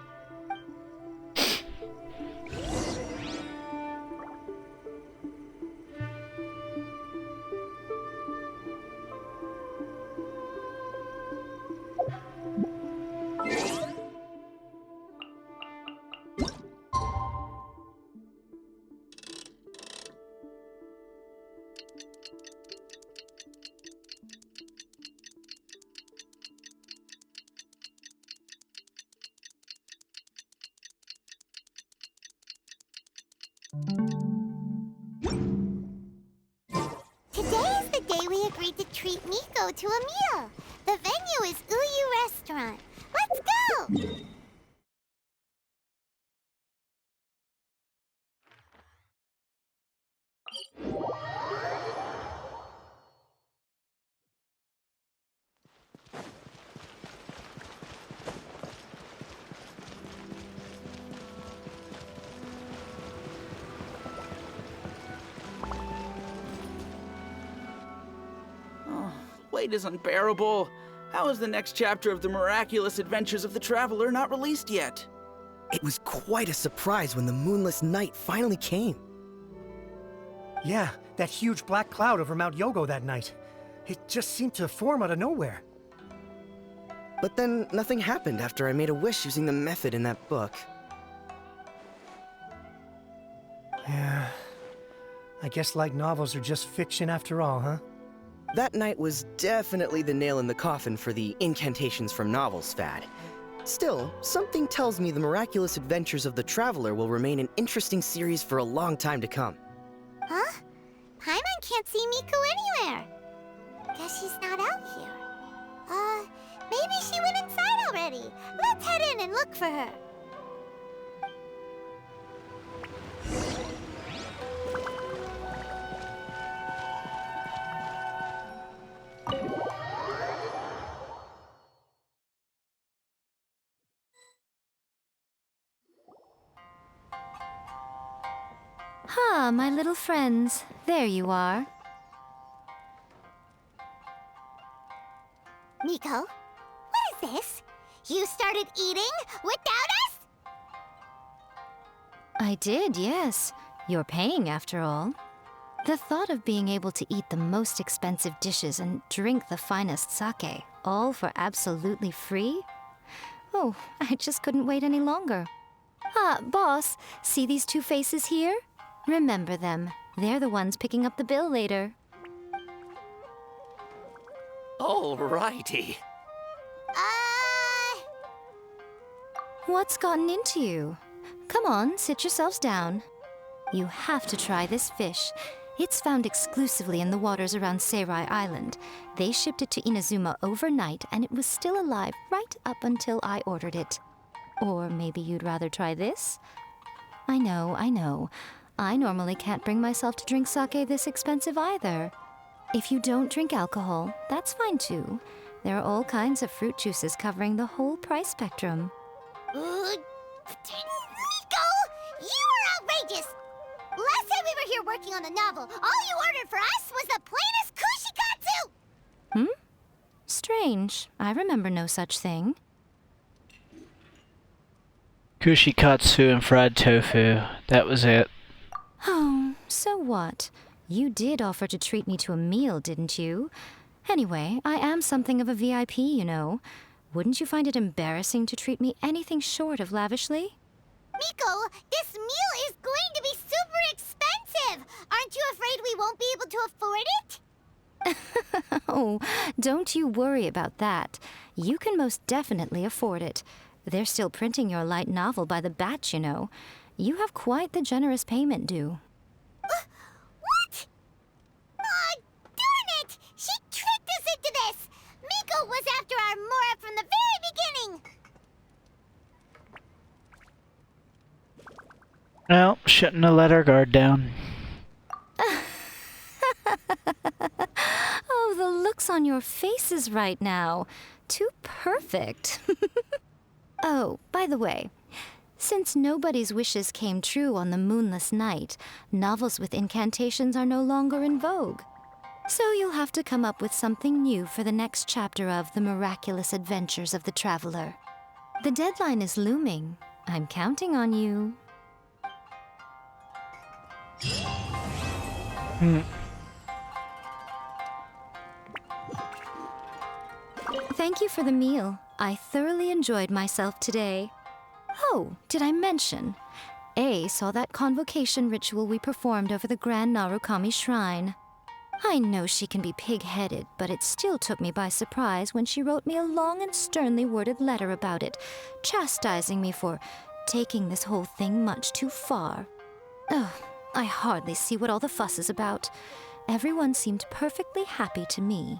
Today is the day we agreed to treat Miko to a meal. The venue is Uyu Restaurant. Let's go! Wait is unbearable. How is the next chapter of the miraculous adventures of the Traveler not released yet? It was quite a surprise when the moonless night finally came. Yeah, that huge black cloud over Mount Yogo that night. It just seemed to form out of nowhere. But then nothing happened after I made a wish using the method in that book. Yeah. I guess light novels are just fiction after all, huh? That night was definitely the nail in the coffin for the incantations from novels fad. Still, something tells me the miraculous adventures of the Traveler will remain an interesting series for a long time to come. Huh? Paimon can't see Miko anywhere. Guess she's not out here. Maybe she went inside already. Let's head in and look for her. Ah, my little friends. There you are. Miko, what is this? You started eating without us? I did, yes. You're paying, after all. The thought of being able to eat the most expensive dishes and drink the finest sake, all for absolutely free? Oh, I just couldn't wait any longer. Ah, boss, see these two faces here? Remember them. They're the ones picking up the bill later. Alrighty. What's gotten into you? Come on, sit yourselves down. You have to try this fish. It's found exclusively in the waters around Seirai Island. They shipped it to Inazuma overnight, and it was still alive right up until I ordered it. Or maybe you'd rather try this? I know. I normally can't bring myself to drink sake this expensive either. If you don't drink alcohol, that's fine too. There are all kinds of fruit juices covering the whole price spectrum. Miko! You are outrageous! Last time we were here working on the novel, all you ordered for us was the plainest kushikatsu! Strange. I remember no such thing. Kushikatsu and fried tofu. That was it. Oh, so what? You did offer to treat me to a meal, didn't you? Anyway, I am something of a VIP, you know. Wouldn't you find it embarrassing to treat me anything short of lavishly? Miko, this meal is going to be super expensive! Aren't you afraid we won't be able to afford it? Oh, don't you worry about that. You can most definitely afford it. They're still printing your light novel by the batch, you know. You have quite the generous payment due. What? Oh, darn it! She tricked us into this! Miko was after our Mora from the very beginning! Well, shouldn't have let our guard down. Oh, the looks on your faces right now. Too perfect. Oh, by the way, since nobody's wishes came true on the moonless night, novels with incantations are no longer in vogue. So you'll have to come up with something new for the next chapter of The Miraculous Adventures of the Traveler. The deadline is looming. I'm counting on you. Thank you for the meal. I thoroughly enjoyed myself today. Oh, did I mention? A saw that convocation ritual we performed over the Grand Narukami Shrine. I know she can be pig-headed, but it still took me by surprise when she wrote me a long and sternly worded letter about it, chastising me for taking this whole thing much too far. Ugh, I hardly see what all the fuss is about. Everyone seemed perfectly happy to me.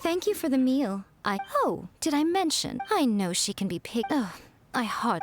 Thank you for the meal. Oh, did I mention? I know she can be pig. Oh, I hard.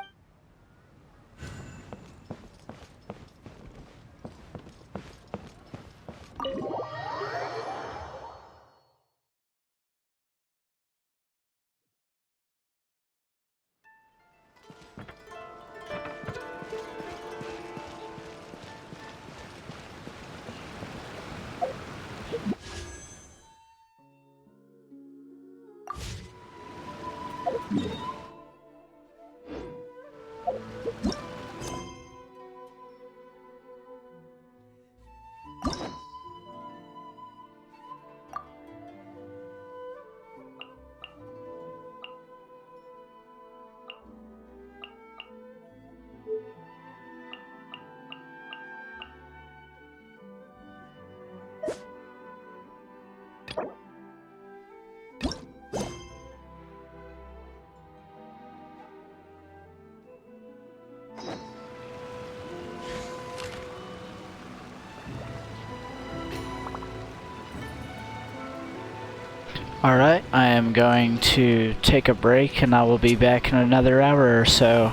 Alright, I am going to take a break and I will be back in another hour or so.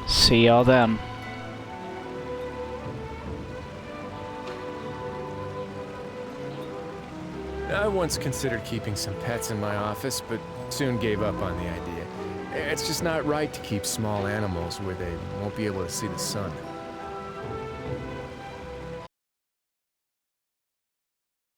See y'all then. I once considered keeping some pets in my office, but soon gave up on the idea. It's just not right to keep small animals where they won't be able to see the sun.